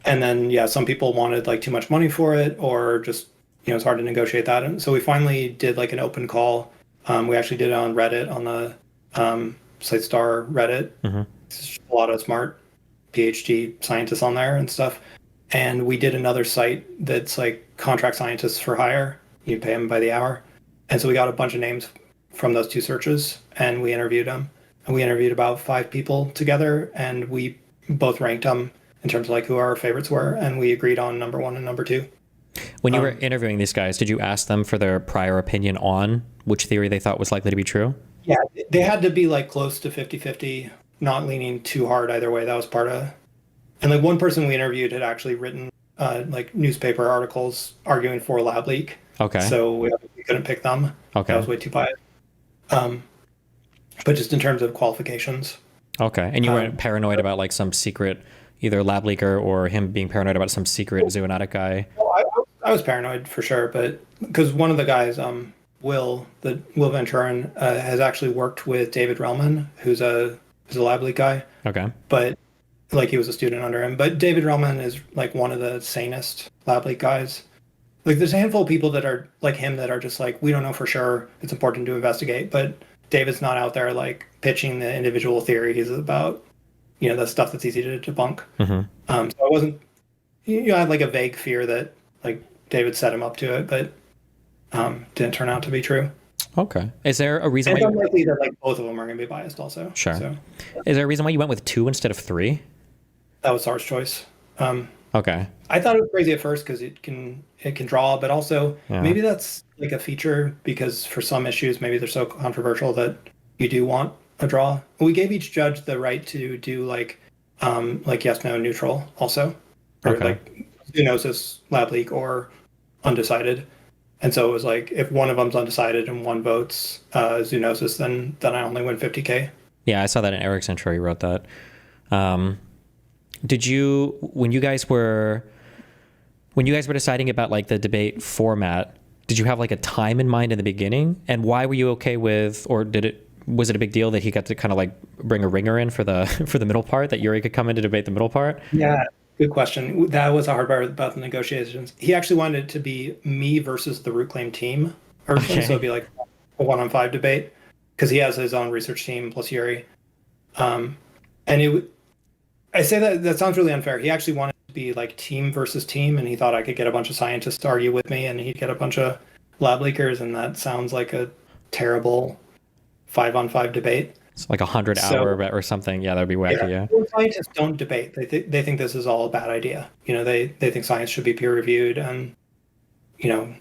And then yeah, some people wanted like too much money for it, or just it's hard to negotiate that. And so we finally did like an open call. We actually did it on Reddit, on the SiteStar Reddit. Hmm. There's a lot of smart PhD scientists on there and stuff. And we did another site that's like contract scientists for hire. You pay them by the hour. And so we got a bunch of names from those two searches, and we interviewed them. And we interviewed about 5 people together, and we both ranked them in terms of like who our favorites were, and we agreed on number 1 and number 2. When you were interviewing these guys, did you ask them for their prior opinion on which theory they thought was likely to be true? Yeah, they had to be like close to 50-50, not leaning too hard either way. That was part of, and like one person we interviewed had actually written like newspaper articles arguing for lab leak. Okay. So we couldn't pick them. Okay. That was way too biased. But just in terms of qualifications. Okay. And you weren't paranoid about like some secret, either lab leaker or him being paranoid about some secret zoonotic guy? Well, I was paranoid for sure, but because one of the guys, Will Venturin, has actually worked with David Relman, who's a lab leak guy, Okay. but like he was a student under him. But David Relman is like one of the sanest lab leak guys. Like there's a handful of people that are like him that are just like, we don't know for sure. It's important to investigate. But David's not out there like pitching the individual theories about, the stuff that's easy to debunk. So I wasn't, I had like a vague fear that like David set him up to it, but didn't turn out to be true. Okay. Is there a reason And why it's unlikely that like both of them are going to be biased also. Sure. So Is there a reason why you went with 2 instead of 3? that was Sar's choice. Okay. I thought it was crazy at first because it can draw, but also Yeah. maybe that's like a feature because for some issues maybe they're so controversial that you do want a draw. We gave each judge the right to do like yes, no, neutral also, or Okay. like zoonosis, lab leak, or undecided. And so it was like if one of them's undecided and one votes zoonosis, then I only win 50K. Yeah, I saw that in Eric's intro. He wrote that. Did you, when you guys were deciding about like the debate format, did you have like a time in mind in the beginning? And why were you okay with, or was it a big deal that he got to kind of like bring a ringer in for the middle part, that Yuri could come in to debate the middle part? Yeah, good question. That was a hard part about the negotiations. He actually wanted it to be me versus the root claim team originally, Okay. so it'd be like a 1-on-5 debate because he has his own research team plus Yuri. And I say that sounds really unfair. He actually wanted to be like team versus team, and he thought I could get a bunch of scientists to argue with me, and he'd get a bunch of lab leakers, and that sounds like a terrible 5-on-5 debate. It's like 100-hour bet or something. Yeah, that'd be wacky. Yeah. Well, scientists don't debate. They think this is all a bad idea. They think science should be peer reviewed and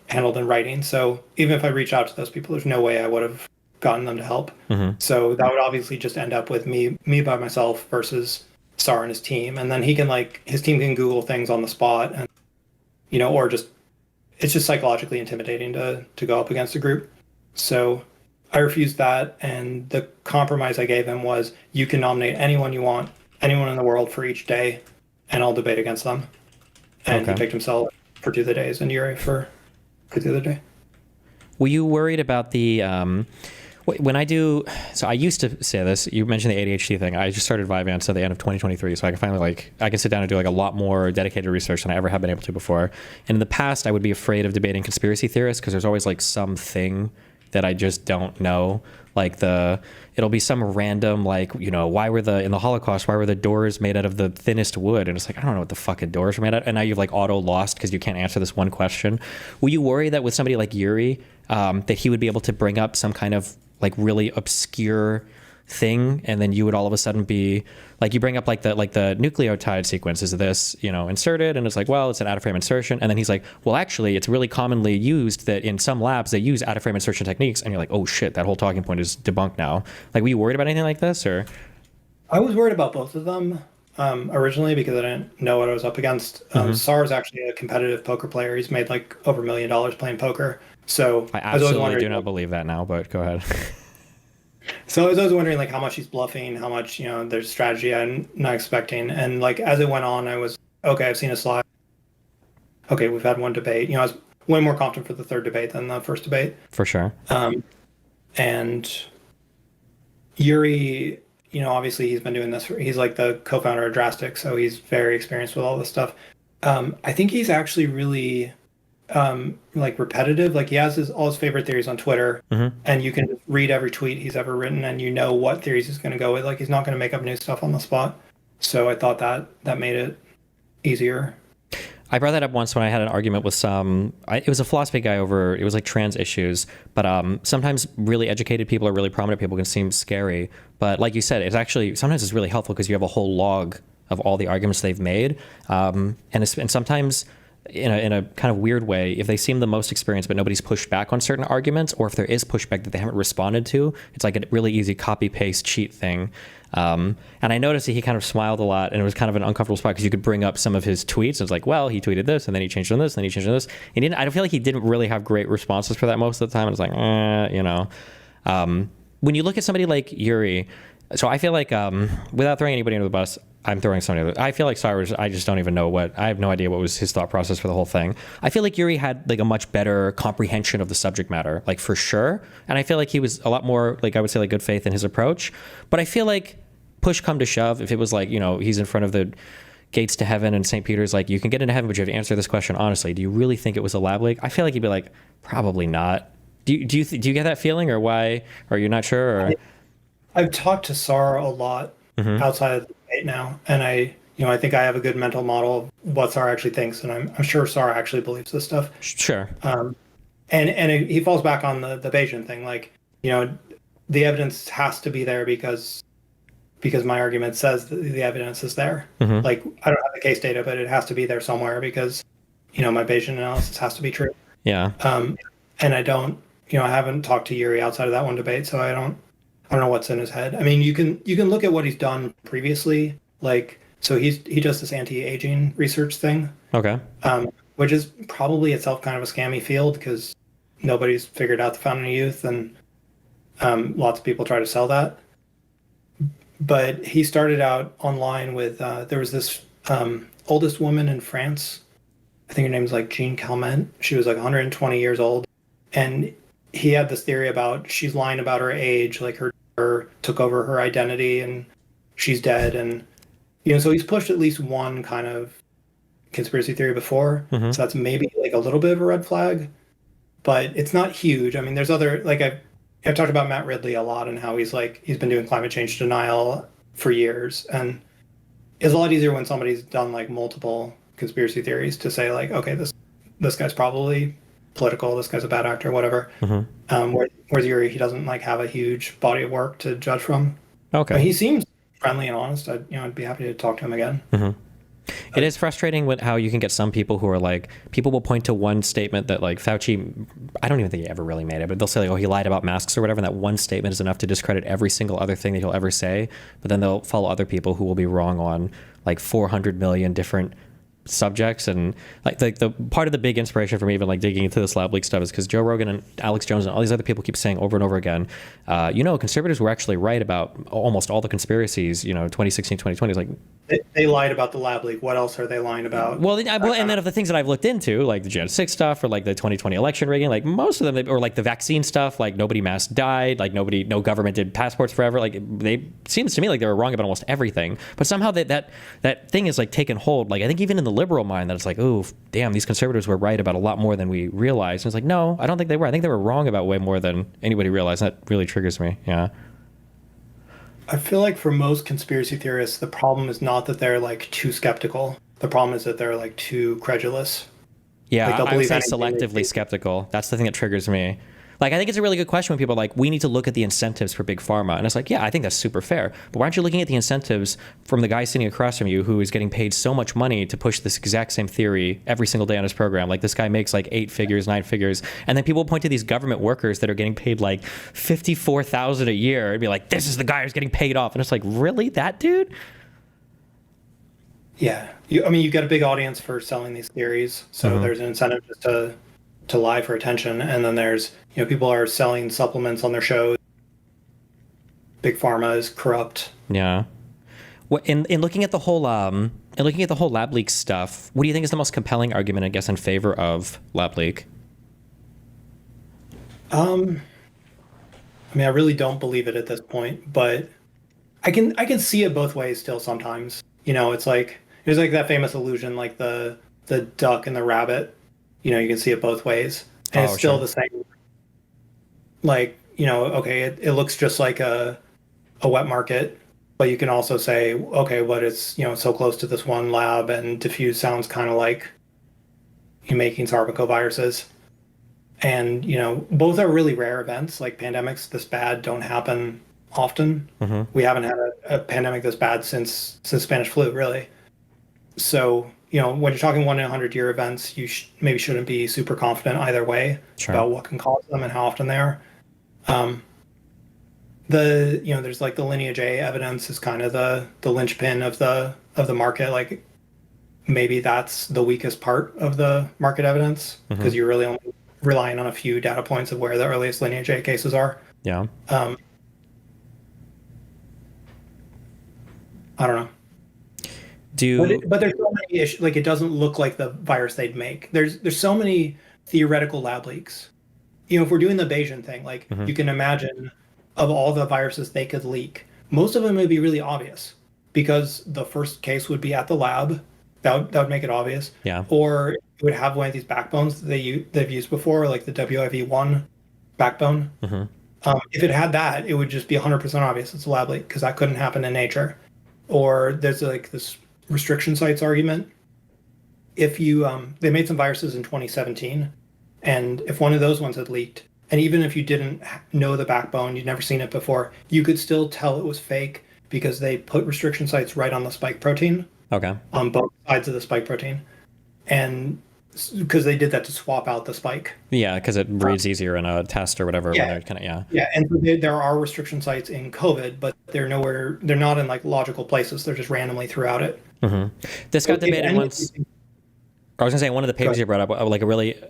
handled in writing. So even if I reach out to those people, there's no way I would have gotten them to help. So that would obviously just end up with me by myself versus Sar and his team, and then he can his team can Google things on the spot, and or just it's just psychologically intimidating to go up against a group. So I refused that, and the compromise I gave him was you can nominate anyone you want, anyone in the world for each day, and I'll debate against them. And Okay. he picked himself for 2 of the days and Yuri for the other day. Were you worried about the when I do? So I used to say this. You mentioned the ADHD thing. I just started Vyvanse at the end of 2023, so I can finally I can sit down and do like a lot more dedicated research than I ever have been able to before. And in the past, I would be afraid of debating conspiracy theorists because there's always like something that I just don't know. Like it'll be some random why were in the Holocaust, why were the doors made out of the thinnest wood? And it's like, I don't know what the fucking doors are made out of. And now you've like auto lost because you can't answer this one question. Were you worried that with somebody like Yuri, that he would be able to bring up some kind of like really obscure thing, and then you would all of a sudden be like, you bring up like the nucleotide sequence is this inserted, and it's like, well, it's an out-of-frame insertion, and then he's like, well, actually it's really commonly used that in some labs they use out-of-frame insertion techniques, and you're like, oh shit, that whole talking point is debunked now. Like, were you worried about anything like this? Or I was worried about both of them originally because I didn't know what I was up against. Sar is actually a competitive poker player. He's made like over $1 million playing poker. So I was always absolutely wondering, do not believe that now, but go ahead. So I was always wondering how much he's bluffing, how much there's strategy I'm not expecting, and as it went on, I was okay. I've seen a slide. Okay, we've had one debate. I was way more confident for the third debate than the first debate. For sure. And Yuri, obviously he's been doing this. He's like the co-founder of Drastic, so he's very experienced with all this stuff. I think he's actually really repetitive. He has all his favorite theories on Twitter, and you can just read every tweet he's ever written, and what theories he's going to go with. He's not going to make up new stuff on the spot. So I thought that made it easier. I brought that up once when I had an argument with it was a philosophy guy it was like trans issues, but sometimes really educated people or really prominent people can seem scary. But like you said, it's actually, sometimes it's really helpful because you have a whole log of all the arguments they've made. And sometimes in a kind of weird way, if they seem the most experienced but nobody's pushed back on certain arguments, or if there is pushback that they haven't responded to, it's like a really easy copy paste cheat thing. And I noticed that he kind of smiled a lot, and it was kind of an uncomfortable spot because you could bring up some of his tweets. And it's like, well, he tweeted this, and then he changed on this, and then he changed on this. I feel like he didn't really have great responses for that most of the time. And it's like, when you look at somebody like Yuri, so I feel like, without throwing anybody under the bus, I'm throwing somebody under the, I feel like Cyrus, I just don't even know I have no idea what was his thought process for the whole thing. I feel like Yuri had like a much better comprehension of the subject matter, like for sure. And I feel like he was a lot more, like I would say, like good faith in his approach. But I feel like push come to shove, if it was like, he's in front of the gates to heaven and St. Peter's like, you can get into heaven, but you have to answer this question honestly. Do you really think it was a lab leak? I feel like he'd be like, probably not. Do you get that feeling, or why? Or you're not sure? Or? I've talked to Sarah a lot outside of the debate now, and I think I have a good mental model of what Sarah actually thinks, and I'm sure Sarah actually believes this stuff. Sure. He falls back on the Bayesian thing, like, the evidence has to be there because my argument says that the evidence is there. Like, I don't have the case data, but it has to be there somewhere because, my Bayesian analysis has to be true. Yeah. And I don't, I haven't talked to Yuri outside of that one debate, so I don't know what's in his head. I mean, you can look at what he's done previously, like, so he does this anti-aging research thing. Okay. Which is probably itself kind of a scammy field because nobody's figured out the fountain of youth, and lots of people try to sell that. But he started out online with there was this oldest woman in France. I think her name's like Jean Calment. She was like 120 years old, and he had this theory about she's lying about her age, like her took over her identity and she's dead. And so he's pushed at least one kind of conspiracy theory before. So that's maybe like a little bit of a red flag, but it's not huge. I mean, there's other, like, I've talked about Matt Ridley a lot and how he's been doing climate change denial for years, and it's a lot easier when somebody's done like multiple conspiracy theories to say like, okay, this guy's probably political, this guy's a bad actor, whatever. Whereas Yuri, he doesn't like have a huge body of work to judge from. Okay. But he seems friendly and honest. I'd be happy to talk to him again. It is frustrating with how you can get some people who are like, people will point to one statement that like Fauci, I don't even think he ever really made it, but they'll say like, oh, he lied about masks or whatever, and that one statement is enough to discredit every single other thing that he'll ever say. But then they'll follow other people who will be wrong on like 400 million different subjects. And like the part of the big inspiration for me even like digging into this lab leak stuff is because Joe Rogan and Alex Jones and all these other people keep saying over and over again, conservatives were actually right about almost all the conspiracies, 2016, 2020 is like, they lied about the lab leak. What else are they lying about? Well, and then of the things that I've looked into, like the Gen 6 stuff or like the 2020 election rigging, like most of them, or like the vaccine stuff, like nobody mass died, like no government did passports forever. Like they seems to me like they were wrong about almost everything. But somehow that thing is like taken hold. Like I think even in the liberal mind that it's like, oh, damn, these conservatives were right about a lot more than we realized. And it's like, no, I don't think they were. I think they were wrong about way more than anybody realized. That really triggers me. Yeah. I feel like for most conspiracy theorists, the problem is not that they're like too skeptical. The problem is that they're like too credulous. Yeah, like, I would say selectively skeptical. That's the thing that triggers me. Like, I think it's a really good question when people are like, we need to look at the incentives for big pharma. And it's like, yeah, I think that's super fair. But why aren't you looking at the incentives from the guy sitting across from you who is getting paid so much money to push this exact same theory every single day on his program? Like, this guy makes like 8 figures, 9 figures. And then people point to these government workers that are getting paid like $54,000 a year and be like, this is the guy who's getting paid off. And it's like, really? That dude? Yeah. You got a big audience for selling these theories. So there's an incentive just to lie for attention. And then there's, people are selling supplements on their shows. Big pharma is corrupt. Yeah. Well, in looking at the whole lab leak stuff, what do you think is the most compelling argument, I guess, in favor of lab leak? I really don't believe it at this point, but I can see it both ways still sometimes. It's like there's like that famous illusion, like the duck and the rabbit. You can see it both ways, and it's still the same. Like, okay, it looks just like a wet market, but you can also say, okay, but it's so close to this one lab, and diffuse sounds kind of like you making sarbecoviruses. And both are really rare events. Like pandemics this bad don't happen often. We haven't had a pandemic this bad since Spanish flu, really. So when you're talking 1 in 100-year events, you maybe shouldn't be super confident either way about what can cause them and how often they are. There's like the lineage A evidence is kind of the linchpin of the market. Like maybe that's the weakest part of the market evidence because you're really only relying on a few data points of where the earliest lineage A cases are. Yeah. I don't know. Do But there's so many issues. Like it doesn't look like the virus they'd make. There's so many theoretical lab leaks. If we're doing the Bayesian thing, like Mhm. you can imagine of all the viruses they could leak, most of them would be really obvious because the first case would be at the lab. That would make it obvious. Yeah. Or it would have one of these backbones that they've used before, like the WIV1 backbone. Hmm. If it had that, it would just be 100% obvious it's a lab leak because that couldn't happen in nature. Or there's like this restriction sites argument. If you they made some viruses in 2017, and if one of those ones had leaked, and even if you didn't know the backbone, you'd never seen it before, you could still tell it was fake because they put restriction sites right on the spike protein, Okay. on both sides of the spike protein, and because they did that to swap out the spike. Yeah, because it reads easier in a test or whatever. Yeah. When they're kind of, yeah. Yeah, and so there are restriction sites in COVID, but they're nowhere. They're not in like logical places. They're just randomly throughout it. Hmm. This got debated once. I was gonna say one of the papers you brought up, like a really,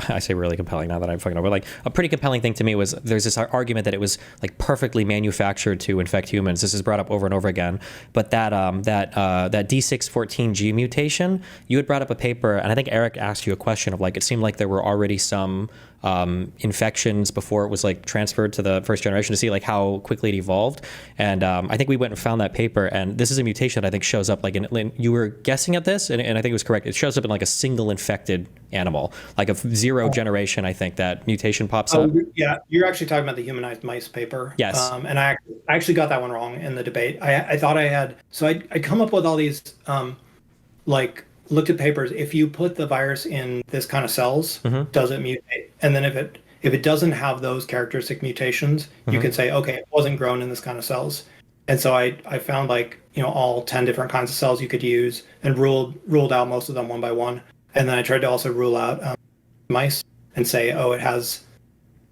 I say really compelling now that I'm fucking over, like a pretty compelling thing to me was there's this argument that it was like perfectly manufactured to infect humans. This is brought up over and over again, but that D614G mutation, you had brought up a paper, and I think Eric asked you a question of like it seemed like there were already some infections before it was like transferred to the first generation to see like how quickly it evolved. And I think we went and found that paper, and this is a mutation that I think shows up like in you were guessing at this, and I think it was correct. It shows up in like a single infected animal, like a zero generation. I think that mutation pops up. Yeah, you're actually talking about the humanized mice paper. Yes. And I actually got that one wrong in the debate. I thought I had, so I come up with all these, like looked at papers. If you put the virus in this kind of cells, does it mutate? And then if it doesn't have those characteristic mutations, you can say, okay, it wasn't grown in this kind of cells. And so I found like, all 10 different kinds of cells you could use and ruled out most of them one by one. And then I tried to also rule out mice and say, oh, it has,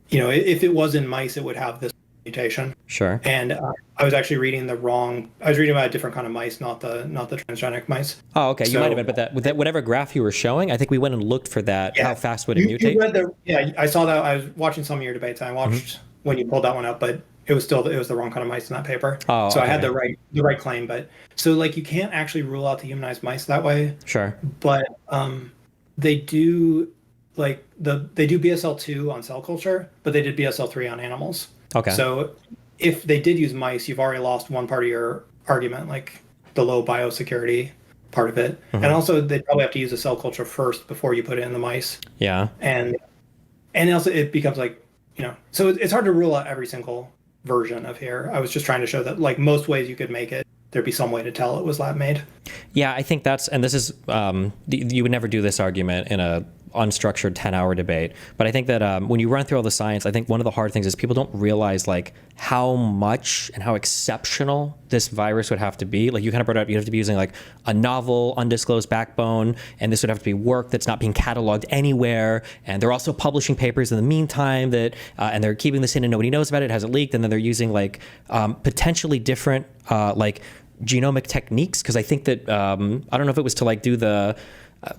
if it was in mice, it would have this mutation. Sure. And I was actually reading I was reading about a different kind of mice, not the transgenic mice. Oh, okay. You might have been, but with that whatever graph you were showing, I think we went and looked for that. Yeah. How fast would it mutate? You read I saw that. I was watching some of your debates. And I watched when you pulled that one up, but it was the wrong kind of mice in that paper. Oh, so okay. I had the right claim, but so like you can't actually rule out the humanized mice that way. Sure. But they do they do BSL-2 on cell culture, but they did BSL-3 on animals. Okay. So if they did use mice, you've already lost one part of your argument, like the low biosecurity part of it. And also they'd probably have to use a cell culture first before you put it in the mice. Yeah. And also it becomes like, so it's hard to rule out every single version of here. I was just trying to show that like most ways you could make it, there'd be some way to tell it was lab made. Yeah, I think and this is, you would never do this argument in a unstructured 10-hour debate. But I think that when you run through all the science, I think one of the hard things is people don't realize like how much and how exceptional this virus would have to be. Like you kind of brought up, you have to be using like a novel, undisclosed backbone, and this would have to be work that's not being cataloged anywhere. And they're also publishing papers in the meantime that, and they're keeping this in and nobody knows about it. It hasn't leaked. And then they're using like potentially different like genomic techniques. Because I think that, I don't know if it was to like do the,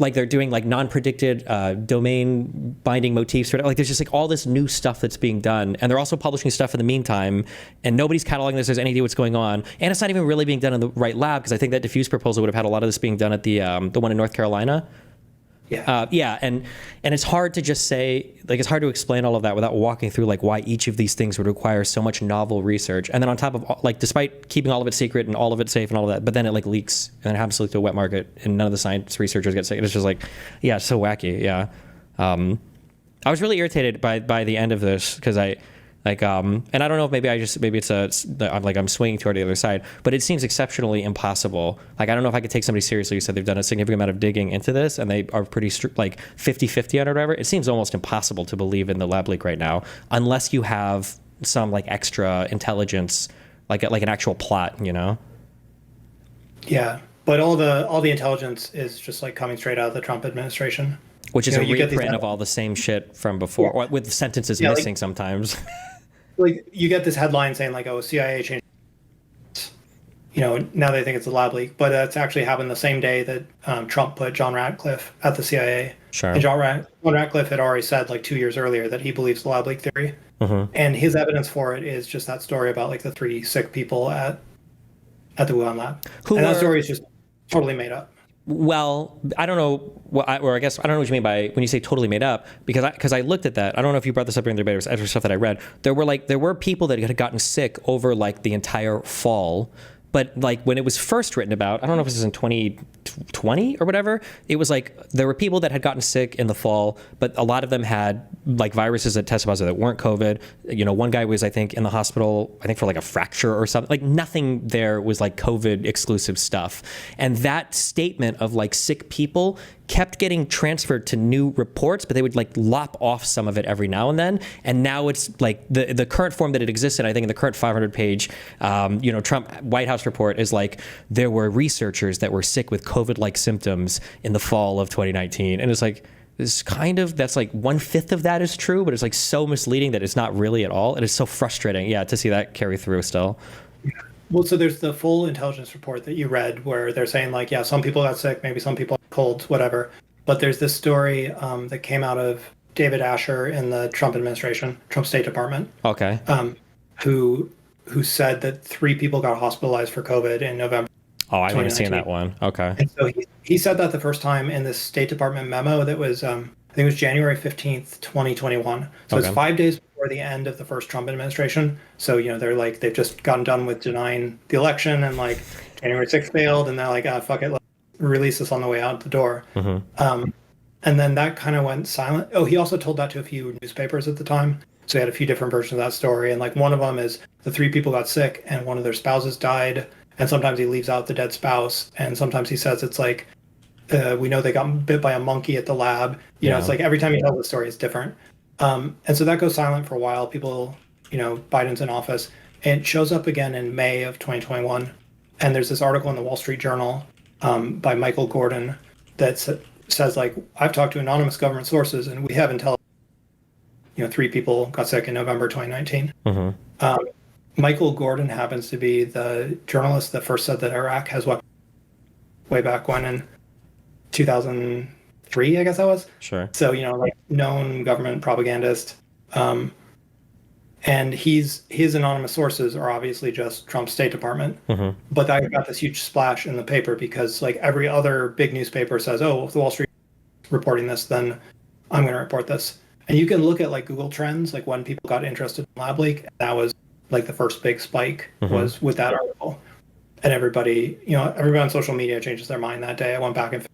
like they're doing like non-predicted domain binding motifs, like there's just like all this new stuff that's being done, and they're also publishing stuff in the meantime, and nobody's cataloging this. There's any idea what's going on, and it's not even really being done in the right lab, because I think that diffuse proposal would have had a lot of this being done at the one in North Carolina. Yeah. And it's hard to just say, like, it's hard to explain all of that without walking through like why each of these things would require so much novel research. And then on top of like, despite keeping all of it secret and all of it safe and all of that, but then it like leaks and it happens to leak to a wet market and none of the science researchers get sick. It's just like, yeah, it's so wacky. Yeah. I was really irritated by the end of this because and I don't know if maybe I'm swinging toward the other side, but it seems exceptionally impossible. Like, I don't know if I could take somebody seriously who said they've done a significant amount of digging into this and they are pretty like 50-50 on it or whatever. It seems almost impossible to believe in the lab leak right now, unless you have some like extra intelligence, like an actual plot, Yeah. But all the intelligence is just like coming straight out of the Trump administration. Which is a reprint of all the same shit from before, or with sentences missing sometimes. Like you get this headline saying like, "Oh, CIA changed." Now they think it's a lab leak, but that's actually happened the same day that Trump put John Ratcliffe at the CIA. Sure. And John Ratcliffe had already said like 2 years earlier that he believes the lab leak theory, and his evidence for it is just that story about like the 3 sick people at at the Wuhan lab. Who and that were- story is just totally made up. Well, I don't know or I guess I don't know what you mean by when you say totally made up, because I looked at that. I don't know if you brought this up during the debate or stuff that I read. There were people that had gotten sick over like the entire fall. But like when it was first written about, I don't know if this was in 2020 or whatever, it was like there were people that had gotten sick in the fall, but a lot of them had like viruses that tested positive that weren't COVID. You know, one guy was, I think, in the hospital, I think for like a fracture or something. Like nothing there was like COVID exclusive stuff. And that statement of like sick people kept getting transferred to new reports, but they would like lop off some of it every now and then. And now it's like the current form that it exists in, I think in the current 500-page, Trump White House report is like, there were researchers that were sick with COVID-like symptoms in the fall of 2019. And it's like, that's like 1/5 of that is true, but it's like so misleading that it's not really at all. And it's so frustrating, to see that carry through still. Well, so there's the full intelligence report that you read where they're saying like, yeah, some people got sick, maybe some people had colds, whatever. But there's this story that came out of David Asher in the Trump administration, Trump State Department. Okay. Who said that 3 people got hospitalized for COVID in November. Oh, I haven't seen that one. Okay. And so he said that the first time in this State Department memo that was, I think it was January 15th, 2021. So It's 5 days before the end of the first Trump administration. So, they're like, they've just gotten done with denying the election and like January 6th failed. And they're like, fuck it, let's release this on the way out the door. Mm-hmm. And then that kind of went silent. Oh, he also told that to a few newspapers at the time. So he had a few different versions of that story. And like one of them is the 3 people got sick and one of their spouses died. And sometimes he leaves out the dead spouse. And sometimes he says it's like, we know they got bit by a monkey at the lab. It's like every time he tells the story, it's different. And so that goes silent for a while. People, Biden's in office. And it shows up again in May of 2021. And there's this article in the Wall Street Journal by Michael Gordon that says, like, I've talked to anonymous government sources and we have intelligence. 3 people got sick in November 2019. Mm-hmm. Michael Gordon happens to be the journalist that first said that Iraq has weapons way back when in 2003, I guess that was. Sure. So, like known government propagandist. And his anonymous sources are obviously just Trump's State Department. Mm-hmm. But that got this huge splash in the paper because like every other big newspaper says, oh, if the Wall Street is reporting this, then I'm going to report this. And you can look at like Google Trends, like when people got interested in lab leak, that was like the first big spike was with that article. And everybody on social media changes their mind that day. I went back and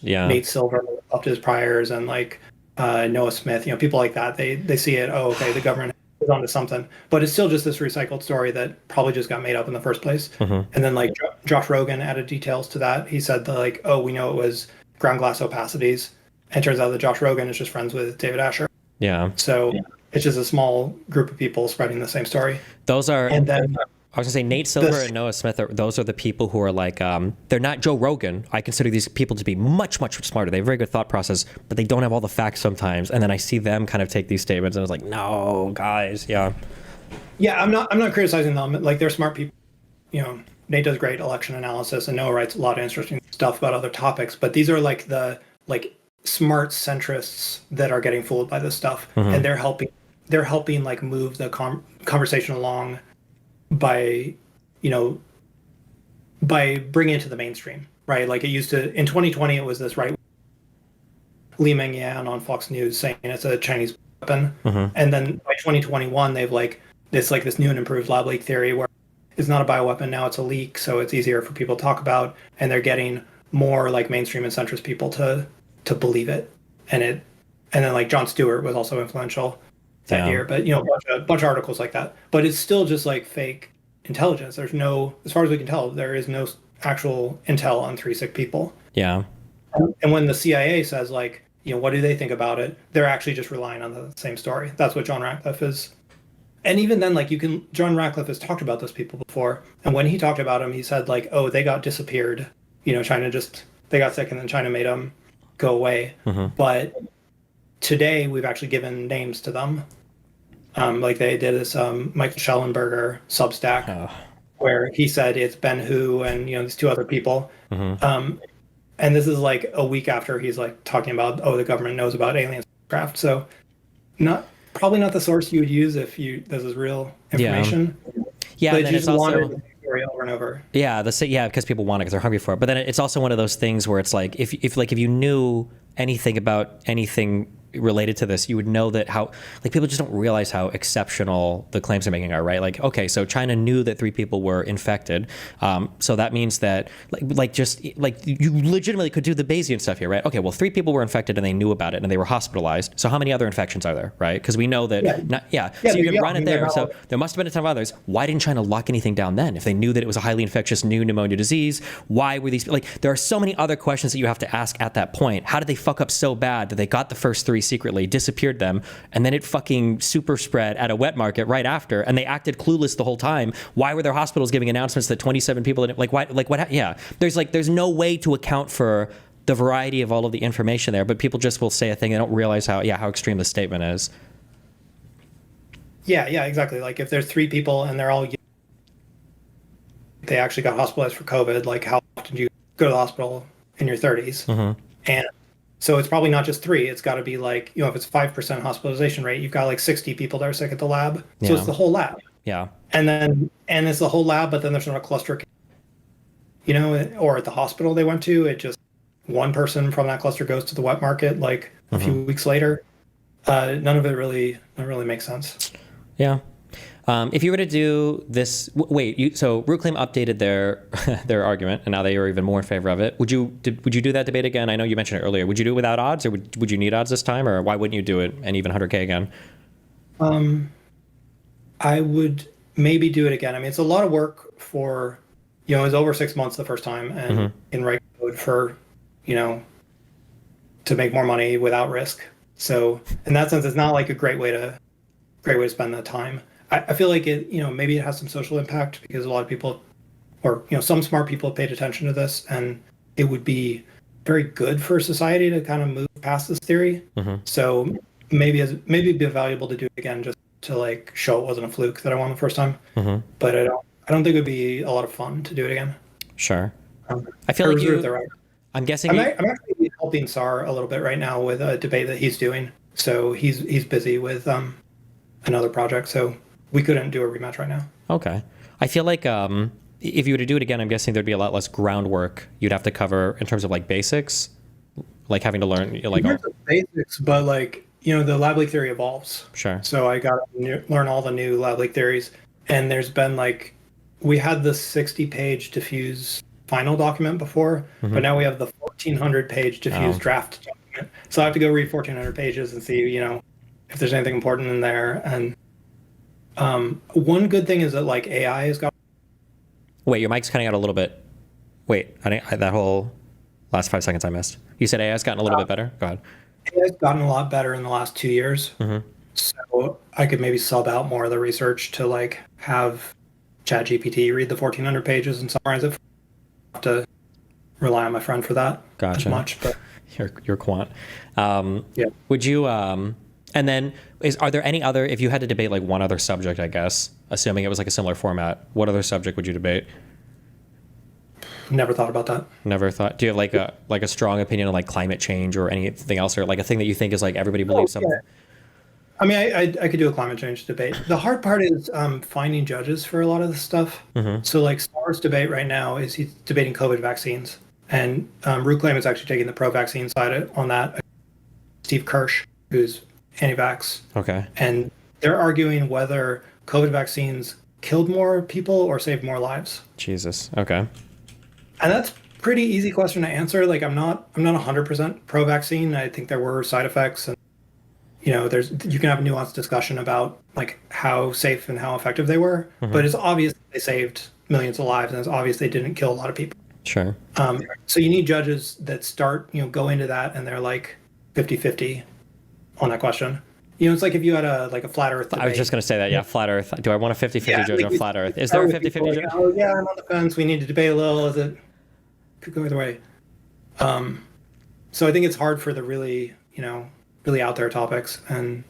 Nate Silver upped his priors and like Noah Smith, people like that. They see it, oh, okay, the government is onto something. But it's still just this recycled story that probably just got made up in the first place. And then like Josh Rogan added details to that. He said that like, oh, we know it was ground glass opacities. And it turns out that Josh Rogan is just friends with David Asher. Yeah. So it's just a small group of people spreading the same story. Those are, and then I was gonna say Nate Silver and Noah Smith. Those are the people who are like, they're not Joe Rogan. I consider these people to be much, much smarter. They have a very good thought process, but they don't have all the facts sometimes. And then I see them kind of take these statements, and I was like, no, guys, yeah, I'm not criticizing them. Like they're smart people. Nate does great election analysis, and Noah writes a lot of interesting stuff about other topics. But these are like the smart centrists that are getting fooled by this stuff, and they're helping like move the conversation along by bringing it to the mainstream, right? Like it used to in 2020, it was this right Li Mengyan on Fox News saying it's a Chinese weapon, and then by 2021, they've like this new and improved lab leak theory where it's not a bioweapon, now it's a leak, so it's easier for people to talk about, and they're getting more like mainstream and centrist people to believe it, and then like Jon Stewart was also influential that year, but a bunch of articles like that. But it's still just like fake intelligence. There's no, as far as we can tell, there is no actual intel on 3 sick people. Yeah. And when the CIA says like, what do they think about it? They're actually just relying on the same story. That's what John Ratcliffe is. And even then, like John Ratcliffe has talked about those people before. And when he talked about them, he said like, oh, they got disappeared. China they got sick and then China made them go away. But today we've actually given names to them. Like they did this Michael Schellenberger Substack where he said it's Ben Hu and these 2 other people. And this is like a week after he's like talking about, oh, the government knows about alien craft. So probably not the source you would use if this is real information. Yeah, but and then it's also story over and over. Yeah, because people want it because they're hungry for it. But then it's also one of those things where it's like if you knew anything about anything related to this, you would know that how like people just don't realize how exceptional the claims they're making are, right? Like, okay, so China knew that 3 people were infected, so that means that you legitimately could do the Bayesian stuff here, right? Okay, well, 3 people were infected and they knew about it and they were hospitalized. So how many other infections are there, right? Because we know that, so you can run it there. So there must have been a ton of others. Why didn't China lock anything down then? If they knew that it was a highly infectious new pneumonia disease, why were these like? There are so many other questions that you have to ask at that point. How did they fuck up so bad that they got the first 3 secretly, disappeared them, and then it fucking super spread at a wet market right after, and they acted clueless the whole time? Why were their hospitals giving announcements that 27 people like why like what? Yeah, there's no way to account for the variety of all of the information there, but people just will say a thing, they don't realize how extreme the statement is. Yeah, exactly. Like if there's 3 people and they actually got hospitalized for COVID, like how often do you go to the hospital in your 30s? And so it's probably not just 3. It's got to be like, if it's 5% hospitalization rate, you've got like 60 people that are sick at the lab. So it's the whole lab. Yeah. And it's the whole lab, but then there's not a cluster, or at the hospital they went to, it just one person from that cluster goes to the wet market like a few weeks later. None of it really makes sense. Yeah. If you were to do this, so Rootclaim updated their argument, and now they are even more in favor of it. Would you do that debate again? I know you mentioned it earlier. Would you do it without odds, or would you need odds this time, or why wouldn't you do it and even 100K again? I would maybe do it again. I mean, it's a lot of work for, it was over 6 months the first time, and in write code for, to make more money without risk. So in that sense, it's not like a great way to spend that time. I feel like it, maybe it has some social impact because a lot of people, or some smart people have paid attention to this, and it would be very good for society to kind of move past this theory. So maybe it'd be valuable to do it again just to like show it wasn't a fluke that I won the first time. But I don't think it'd be a lot of fun to do it again. Sure. I feel like I'm guessing. I'm actually helping Sar a little bit right now with a debate that he's doing. So he's busy with another project. So we couldn't do a rematch right now. Okay. I feel like if you were to do it again, I'm guessing there'd be a lot less groundwork you'd have to cover in terms of like basics, like having to learn like basics, but like the lab leak theory evolves. Sure. So I got to learn all the new lab leak theories, and there's been we had the 60-page diffuse final document before, but now we have the 1,400-page diffuse draft document. So I have to go read 1,400 pages and see if there's anything important in there. And one good thing is that like AI has got. Wait, your mic's cutting out a little bit. Wait, that whole last 5 seconds I missed. You said AI has gotten a little bit better? Go ahead. AI has gotten a lot better in the last 2 years. So I could maybe sub out more of the research to like have ChatGPT read the 1,400 pages and summarize it. I have to rely on my friend for that. Gotcha. As much, but your quant. Yeah. Would you and then are there any other, if you had to debate like one other subject, I guess, assuming it was like a similar format, what other subject would you debate? Never thought about that. Never thought. Do you have like a strong opinion on like climate change or anything else, or like a thing that you think is like everybody believes something? Yeah. I mean, I could do a climate change debate. The hard part is finding judges for a lot of this stuff. So like Star's debate right now is he's debating COVID vaccines, and Rootclaim is actually taking the pro-vaccine side on that. Steve Kirsch, who's anti-vax. Okay. And they're arguing whether COVID vaccines killed more people or saved more lives. Jesus. Okay. And that's a pretty easy question to answer. Like I'm not 100% pro-vaccine. I think there were side effects, and you can have a nuanced discussion about like how safe and how effective they were. But it's obvious they saved millions of lives, and it's obvious they didn't kill a lot of people. Sure. So you need judges that go into that and they're like 50-50 on that question. It's like if you had a flat Earth debate. I was just going to say that, yeah, flat Earth. Do I want a 50-50 judge on flat Earth? Is there a 50-50 judge? Oh, yeah, I'm on the fence. We need to debate a little. Could go either way. So I think it's hard for the really out there topics. And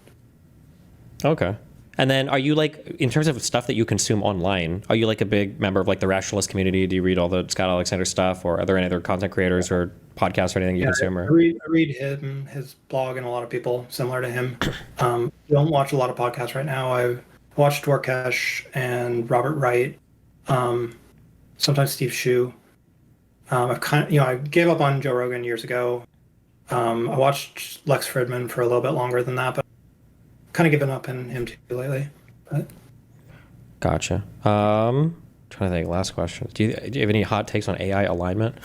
okay. And then are you like, in terms of stuff that you consume online, are you like a big member of like the Rationalist community? Do you read all the Scott Alexander stuff, or are there any other content creators or podcasts or anything you consume? I read him, his blog, and a lot of people similar to him. Don't watch a lot of podcasts right now. I watched Dwarkesh and Robert Wright. sometimes Steve Shu. I've kind of, I gave up on Joe Rogan years ago. I watched Lex Fridman for a little bit longer than that, but kind of given up on him too lately. But Gotcha. Trying to think. Last question. Do you have any hot takes on AI alignment?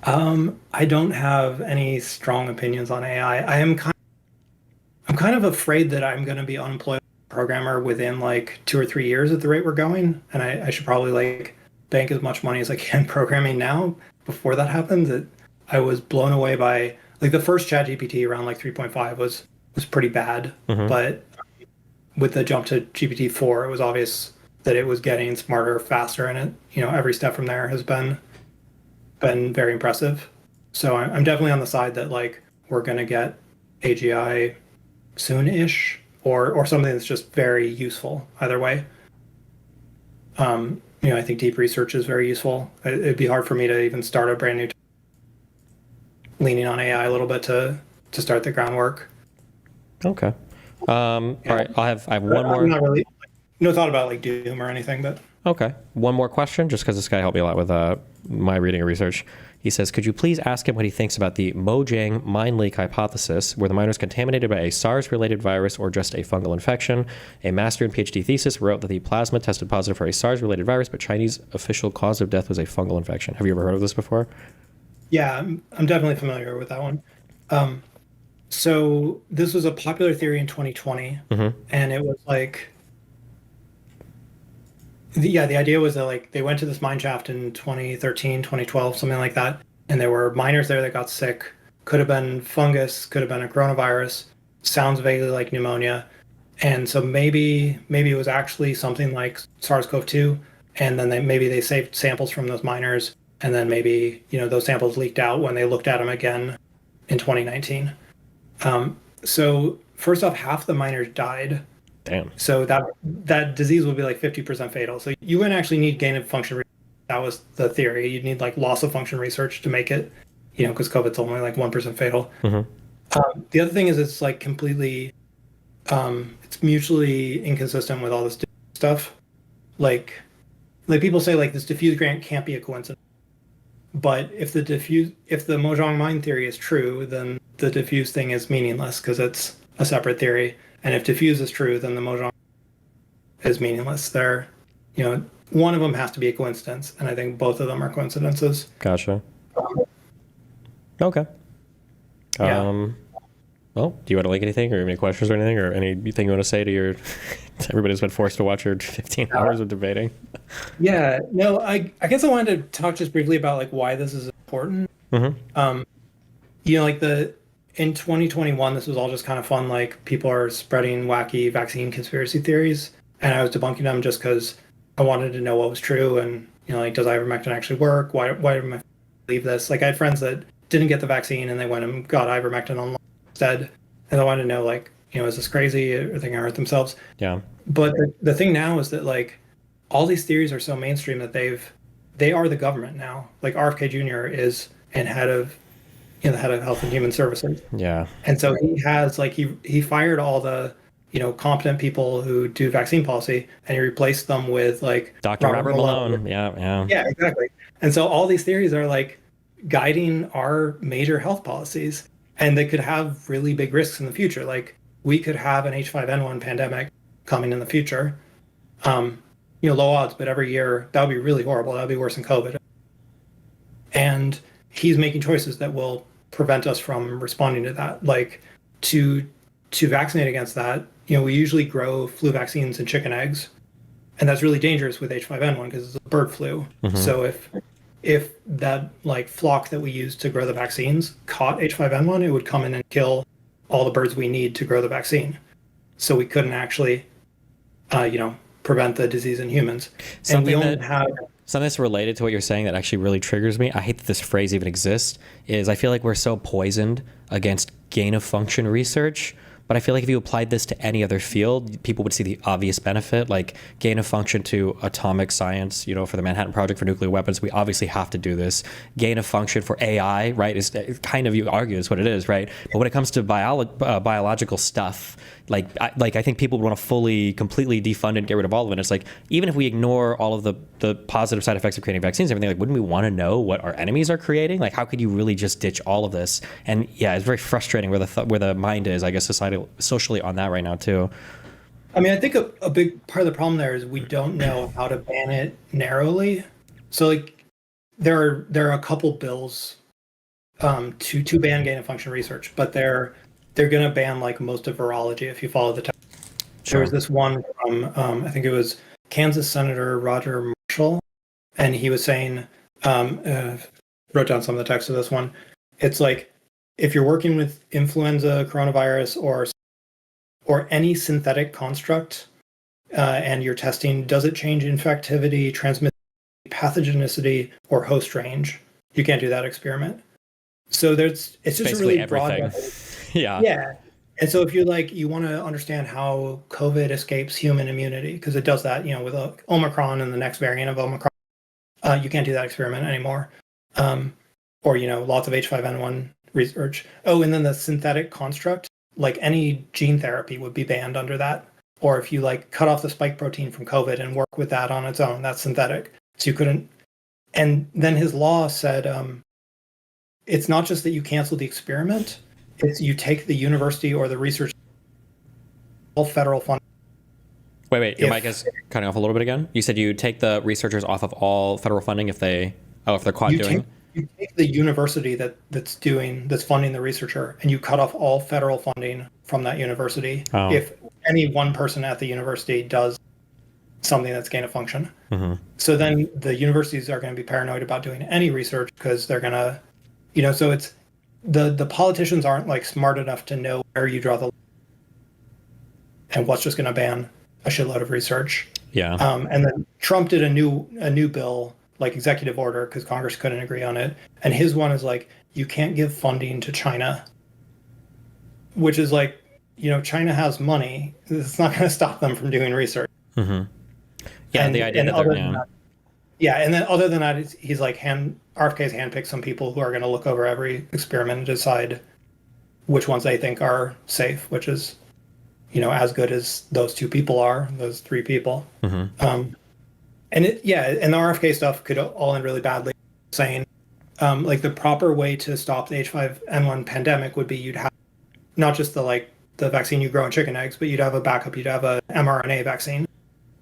I don't have any strong opinions on AI. I'm kind of afraid that I'm going to be unemployed programmer within like 2 or 3 years at the rate we're going, and I should probably like bank as much money as I can programming now before that happens. I was blown away by like the first ChatGPT around like 3.5 was pretty bad, but with the jump to GPT-4, it was obvious that it was getting smarter faster, and every step from there has been very impressive. So I'm definitely on the side that like we're going to get AGI soon-ish, or something that's just very useful either way. I think deep research is very useful. It'd be hard for me to even start a brand new leaning on AI a little bit to start the groundwork. Okay. All right. I have one more. I'm not really no thought about like Doom or anything, but Okay. One more question, just because this guy helped me a lot with my reading and research. He says, could you please ask him what he thinks about the Mojang mine leak hypothesis, where the mine was contaminated by a SARS-related virus or just a fungal infection? A master and PhD thesis wrote that the plasma tested positive for a SARS-related virus, but Chinese official cause of death was a fungal infection. Have you ever heard of this before? yeah, I'm definitely familiar with that one. So this was a popular theory in 2020, and it was like, the idea was that like they went to this mine shaft in 2013, 2012, something like that, and there were miners there that got sick. Could have been fungus, could have been a coronavirus. Sounds vaguely like pneumonia, and so maybe it was actually something like SARS-CoV-2, and then maybe they saved samples from those miners, and then maybe those samples leaked out when they looked at them again in 2019. So first off, half the miners died. Damn. So that disease would be like 50% fatal. So you wouldn't actually need gain of function research. That was the theory. You'd need like loss of function research to make it, because COVID's only like 1% fatal. The other thing is it's like completely, it's mutually inconsistent with all this stuff. Like people say like this diffuse grant can't be a coincidence. But if the Mojang mine theory is true, then the diffuse thing is meaningless because it's a separate theory. And if diffuse is true, then the Mojang is meaningless. One of them has to be a coincidence, and I think both of them are coincidences. Gotcha. Okay. Yeah. Well, do you want to link anything, or any questions or anything, or anything you want to say to your everybody's been forced to watch your 15 hours of debating? Yeah. No, I guess I wanted to talk just briefly about like why this is important. In 2021, this was all just kind of fun. Like people are spreading wacky vaccine conspiracy theories, and I was debunking them just because I wanted to know what was true. And like, does ivermectin actually work? Why do I believe this? Like, I had friends that didn't get the vaccine and they went and got ivermectin online instead, and I wanted to know, like, is this crazy? Are they gonna hurt themselves? Yeah. But the thing now is that like all these theories are so mainstream that they are the government now. Like RFK Jr. is the head of Health and Human Services. Yeah. And so he has like he fired all the competent people who do vaccine policy, and he replaced them with like Dr. Robert Malone. Yeah. Yeah, exactly. And so all these theories are like guiding our major health policies, and they could have really big risks in the future. Like we could have an H5N1 pandemic coming in the future. Low odds, but every year that would be really horrible. That would be worse than COVID. And he's making choices that will prevent us from responding to that. Like to vaccinate against that, we usually grow flu vaccines in chicken eggs, and that's really dangerous with H5N1 because it's a bird flu. So if that like flock that we use to grow the vaccines caught H5N1, it would come in and kill all the birds we need to grow the vaccine. So we couldn't actually, prevent the disease in humans. Something that's related to what you're saying that actually really triggers me, I hate that this phrase even exists, is I feel like we're so poisoned against gain of function research. But I feel like if you applied this to any other field, people would see the obvious benefit, like gain of function to atomic science, for the Manhattan Project for nuclear weapons. We obviously have to do this. Gain of function for AI, right, is kind of, you argue, is what it is, right? But when it comes to biological stuff, I think people would want to completely defund and get rid of all of it. It's like, even if we ignore all of the positive side effects of creating vaccines and everything, like, wouldn't we want to know what our enemies are creating? Like, how could you really just ditch all of this? And yeah, it's very frustrating where the mind is, I guess, socially on that right now too. I mean, I think a big part of the problem there is we don't know how to ban it narrowly. So like there are a couple bills to ban gain of function research, but they're going to ban like most of virology if you follow the text. Sure. There was this one from I think it was Kansas Senator Roger Marshall, and he was saying, wrote down some of the text of this one. It's like, if you're working with influenza, coronavirus, or any synthetic construct, and you're testing, does it change infectivity, transmissibility, pathogenicity, or host range? You can't do that experiment. So it's just basically a really everything. Broad. Yeah. And so if you want to understand how COVID escapes human immunity, because it does that, with Omicron and the next variant of Omicron, you can't do that experiment anymore. Or lots of H5N1 research. Oh, and then the synthetic construct, like any gene therapy would be banned under that. Or if you cut off the spike protein from COVID and work with that on its own, that's synthetic. So you couldn't. And then his law said, it's not just that you cancel the experiment, it's you take the university or the research, all federal funding. Wait, your mic is cutting off a little bit again. You said you take the researchers off of all federal funding if they're caught doing. You take the university that's funding the researcher, and you cut off all federal funding from that university if any one person at the university does something that's gain of function. Mm-hmm. So then the universities are going to be paranoid about doing any research because they're going to, so it's the politicians aren't smart enough to know where you draw the line and what's just going to ban a shitload of research. Yeah. And then Trump did a new bill, executive order, because Congress couldn't agree on it. And his one is you can't give funding to China, which is China has money. It's not going to stop them from doing research. Mm-hmm. Yeah, and the idea that they're and then other than that, he's RFK's handpicked some people who are going to look over every experiment and decide which ones they think are safe, which is, as good as those two people are, those three people. Mm-hmm. And the RFK stuff could all end really badly, saying the proper way to stop the H5N1 pandemic would be you'd have not just the vaccine you grow in chicken eggs, but you'd have a backup, you'd have a mRNA vaccine,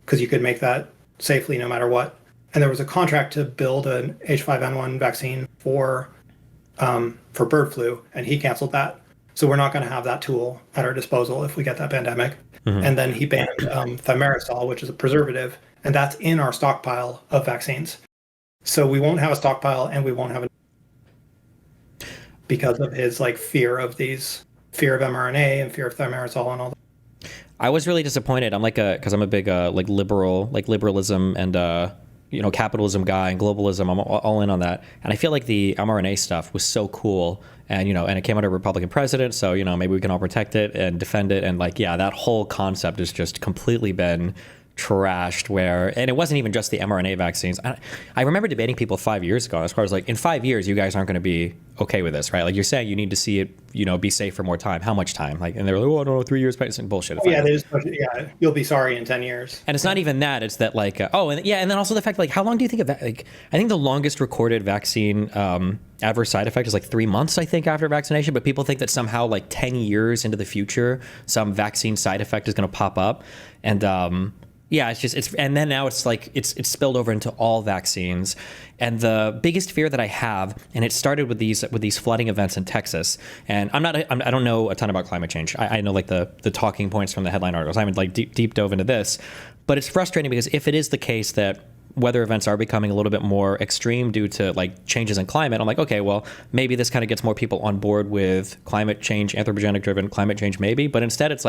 because you could make that safely no matter what. And there was a contract to build an H5N1 vaccine for bird flu, and he canceled that. So we're not going to have that tool at our disposal if we get that pandemic. Mm-hmm. And then he banned thimerosal, which is a preservative, and that's in our stockpile of vaccines. So we won't have a stockpile, and we won't have because of his fear of mRNA and fear of thimerosal and all that. I was really disappointed. I'm because I'm a big liberalism and capitalism guy and globalism. I'm all in on that. And I feel like the mRNA stuff was so cool, and and it came under a Republican president, so maybe we can all protect it and defend it. And that whole concept has just completely been trashed, and it wasn't even just the mRNA vaccines. I remember debating people 5 years ago as far as in 5 years you guys aren't going to be okay with this, right? You're saying you need to see it be safe for more time. How much time? And they're like, no, 3 years, bullshit. You'll be sorry in 10 years. And it's not even that, it's that and then also the fact how long do you think of that? I think the longest recorded vaccine adverse side effect is 3 months, I think, after vaccination, but people think that somehow 10 years into the future some vaccine side effect is going to pop up. And and then now it's it's spilled over into all vaccines. And the biggest fear that I have, and it started with these flooding events in Texas. And I don't know a ton about climate change. I know the talking points from the headline articles. I haven't deep dove into this, but it's frustrating because if it is the case that weather events are becoming a little bit more extreme due to changes in climate, I'm okay, well, maybe this kind of gets more people on board with climate change, anthropogenic driven climate change, maybe. But instead it's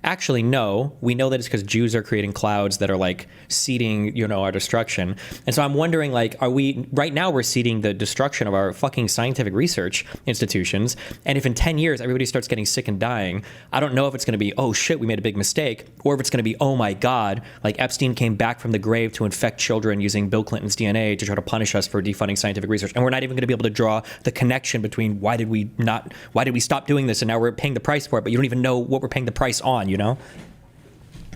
actually, no, we know that it's because Jews are creating clouds that are seeding, our destruction. And so I'm wondering, are we, right now we're seeding the destruction of our fucking scientific research institutions. And if in 10 years everybody starts getting sick and dying, I don't know if it's going to be, oh shit, we made a big mistake, or if it's going to be, oh my God, Epstein came back from the grave to infect children children using Bill Clinton's DNA to try to punish us for defunding scientific research. And we're not even going to be able to draw the connection between why did we stop doing this and now we're paying the price for it, but you don't even know what we're paying the price on, you know?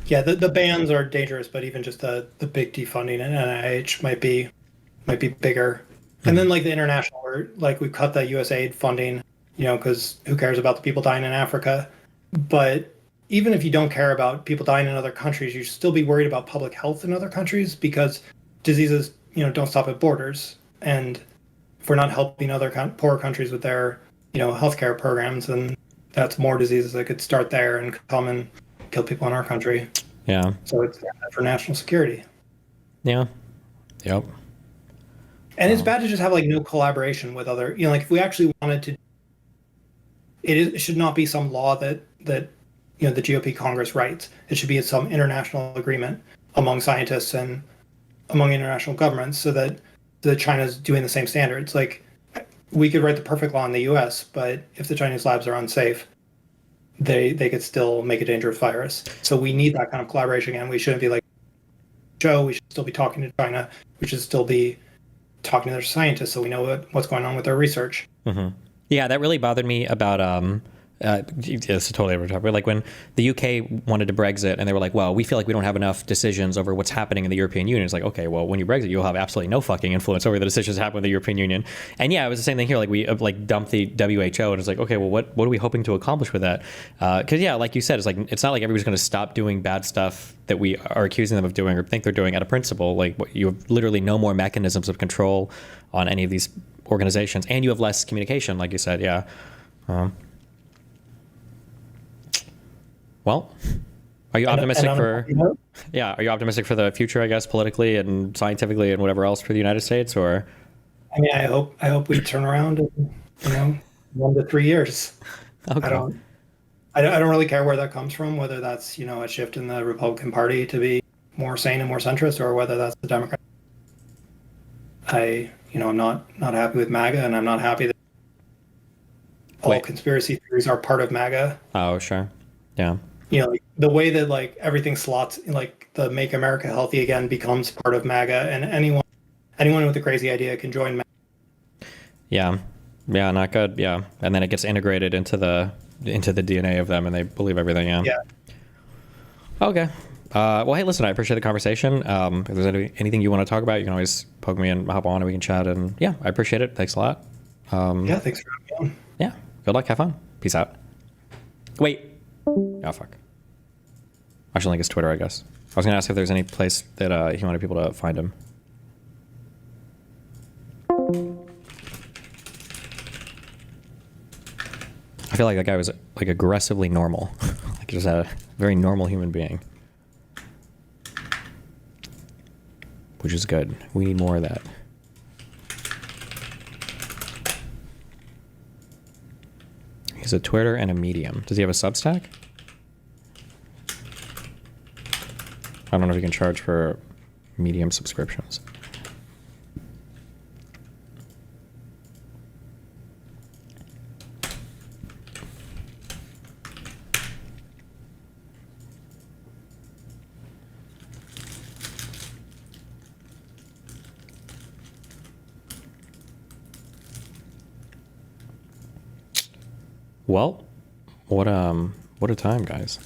Yeah, the bans are dangerous, but even just the big defunding in NIH might be bigger. And then like the international, where like we cut the USAID funding, you know, because who cares about the people dying in Africa? But even if you don't care about people dying in other countries, you should still be worried about public health in other countries, because diseases, you know, don't stop at borders. And if we're not helping other poor countries with their, you know, healthcare programs, then that's more diseases that could start there and come and kill people in our country. Yeah. So it's bad for national security. Yeah. Yep. And it's bad to just have like no collaboration with other, you know, like if we actually wanted to, it should not be some law that you know the GOP Congress writes. It should be some international agreement among scientists and among international governments, so that China's doing the same standards. Like we could write the perfect law in the U.S., but if the Chinese labs are unsafe, they could still make a dangerous virus. So we need that kind of collaboration. And we shouldn't be like Joe. We should still be talking to China. We should still be talking to their scientists so we know what's going on with their research. Mm-hmm. Yeah, that really bothered me about it's totally over the top. But like when the UK wanted to Brexit and they were like, well, we feel like we don't have enough decisions over what's happening in the European Union. It's like, okay, well, when you Brexit, you'll have absolutely no fucking influence over the decisions that happen in the European Union. And yeah, it was the same thing here. Like we like dumped the WHO and it's like, okay, well, what are we hoping to accomplish with that? Because yeah, like you said, it's like, it's not like everybody's going to stop doing bad stuff that we are accusing them of doing or think they're doing out of principle. Like you have literally no more mechanisms of control on any of these organizations, and you have less communication, like you said. Yeah. Well, are you optimistic for? Yeah, are you optimistic for the future? I guess politically and scientifically and whatever else for the United States, or? I mean, I hope we turn around in, you know, 1 to 3 years. Okay. I don't really care where that comes from, whether that's, you know, a shift in the Republican Party to be more sane and more centrist, or whether that's the Democrat. I'm not happy with MAGA, and I'm not happy that all conspiracy theories are part of MAGA. Oh, sure. Yeah. You know, like the way that like everything slots, like the Make America Healthy Again becomes part of MAGA, and anyone with a crazy idea can join MAGA. Yeah. Yeah, not good. Yeah. And then it gets integrated into the DNA of them and they believe everything. Yeah. Yeah. Okay. Well, hey, listen, I appreciate the conversation. If there's anything you want to talk about, you can always poke me and hop on and we can chat. And yeah, I appreciate it. Thanks a lot. Yeah, thanks for having me on. Yeah. Good luck. Have fun. Peace out. Wait. Oh, fuck. I should link his Twitter, I guess. I was going to ask if there's any place that he wanted people to find him. I feel like that guy was like aggressively normal. Like just a very normal human being. Which is good. We need more of that. He's a Twitter and a Medium. Does he have a Substack? I don't know if you can charge for Medium subscriptions. Well, what a time, guys.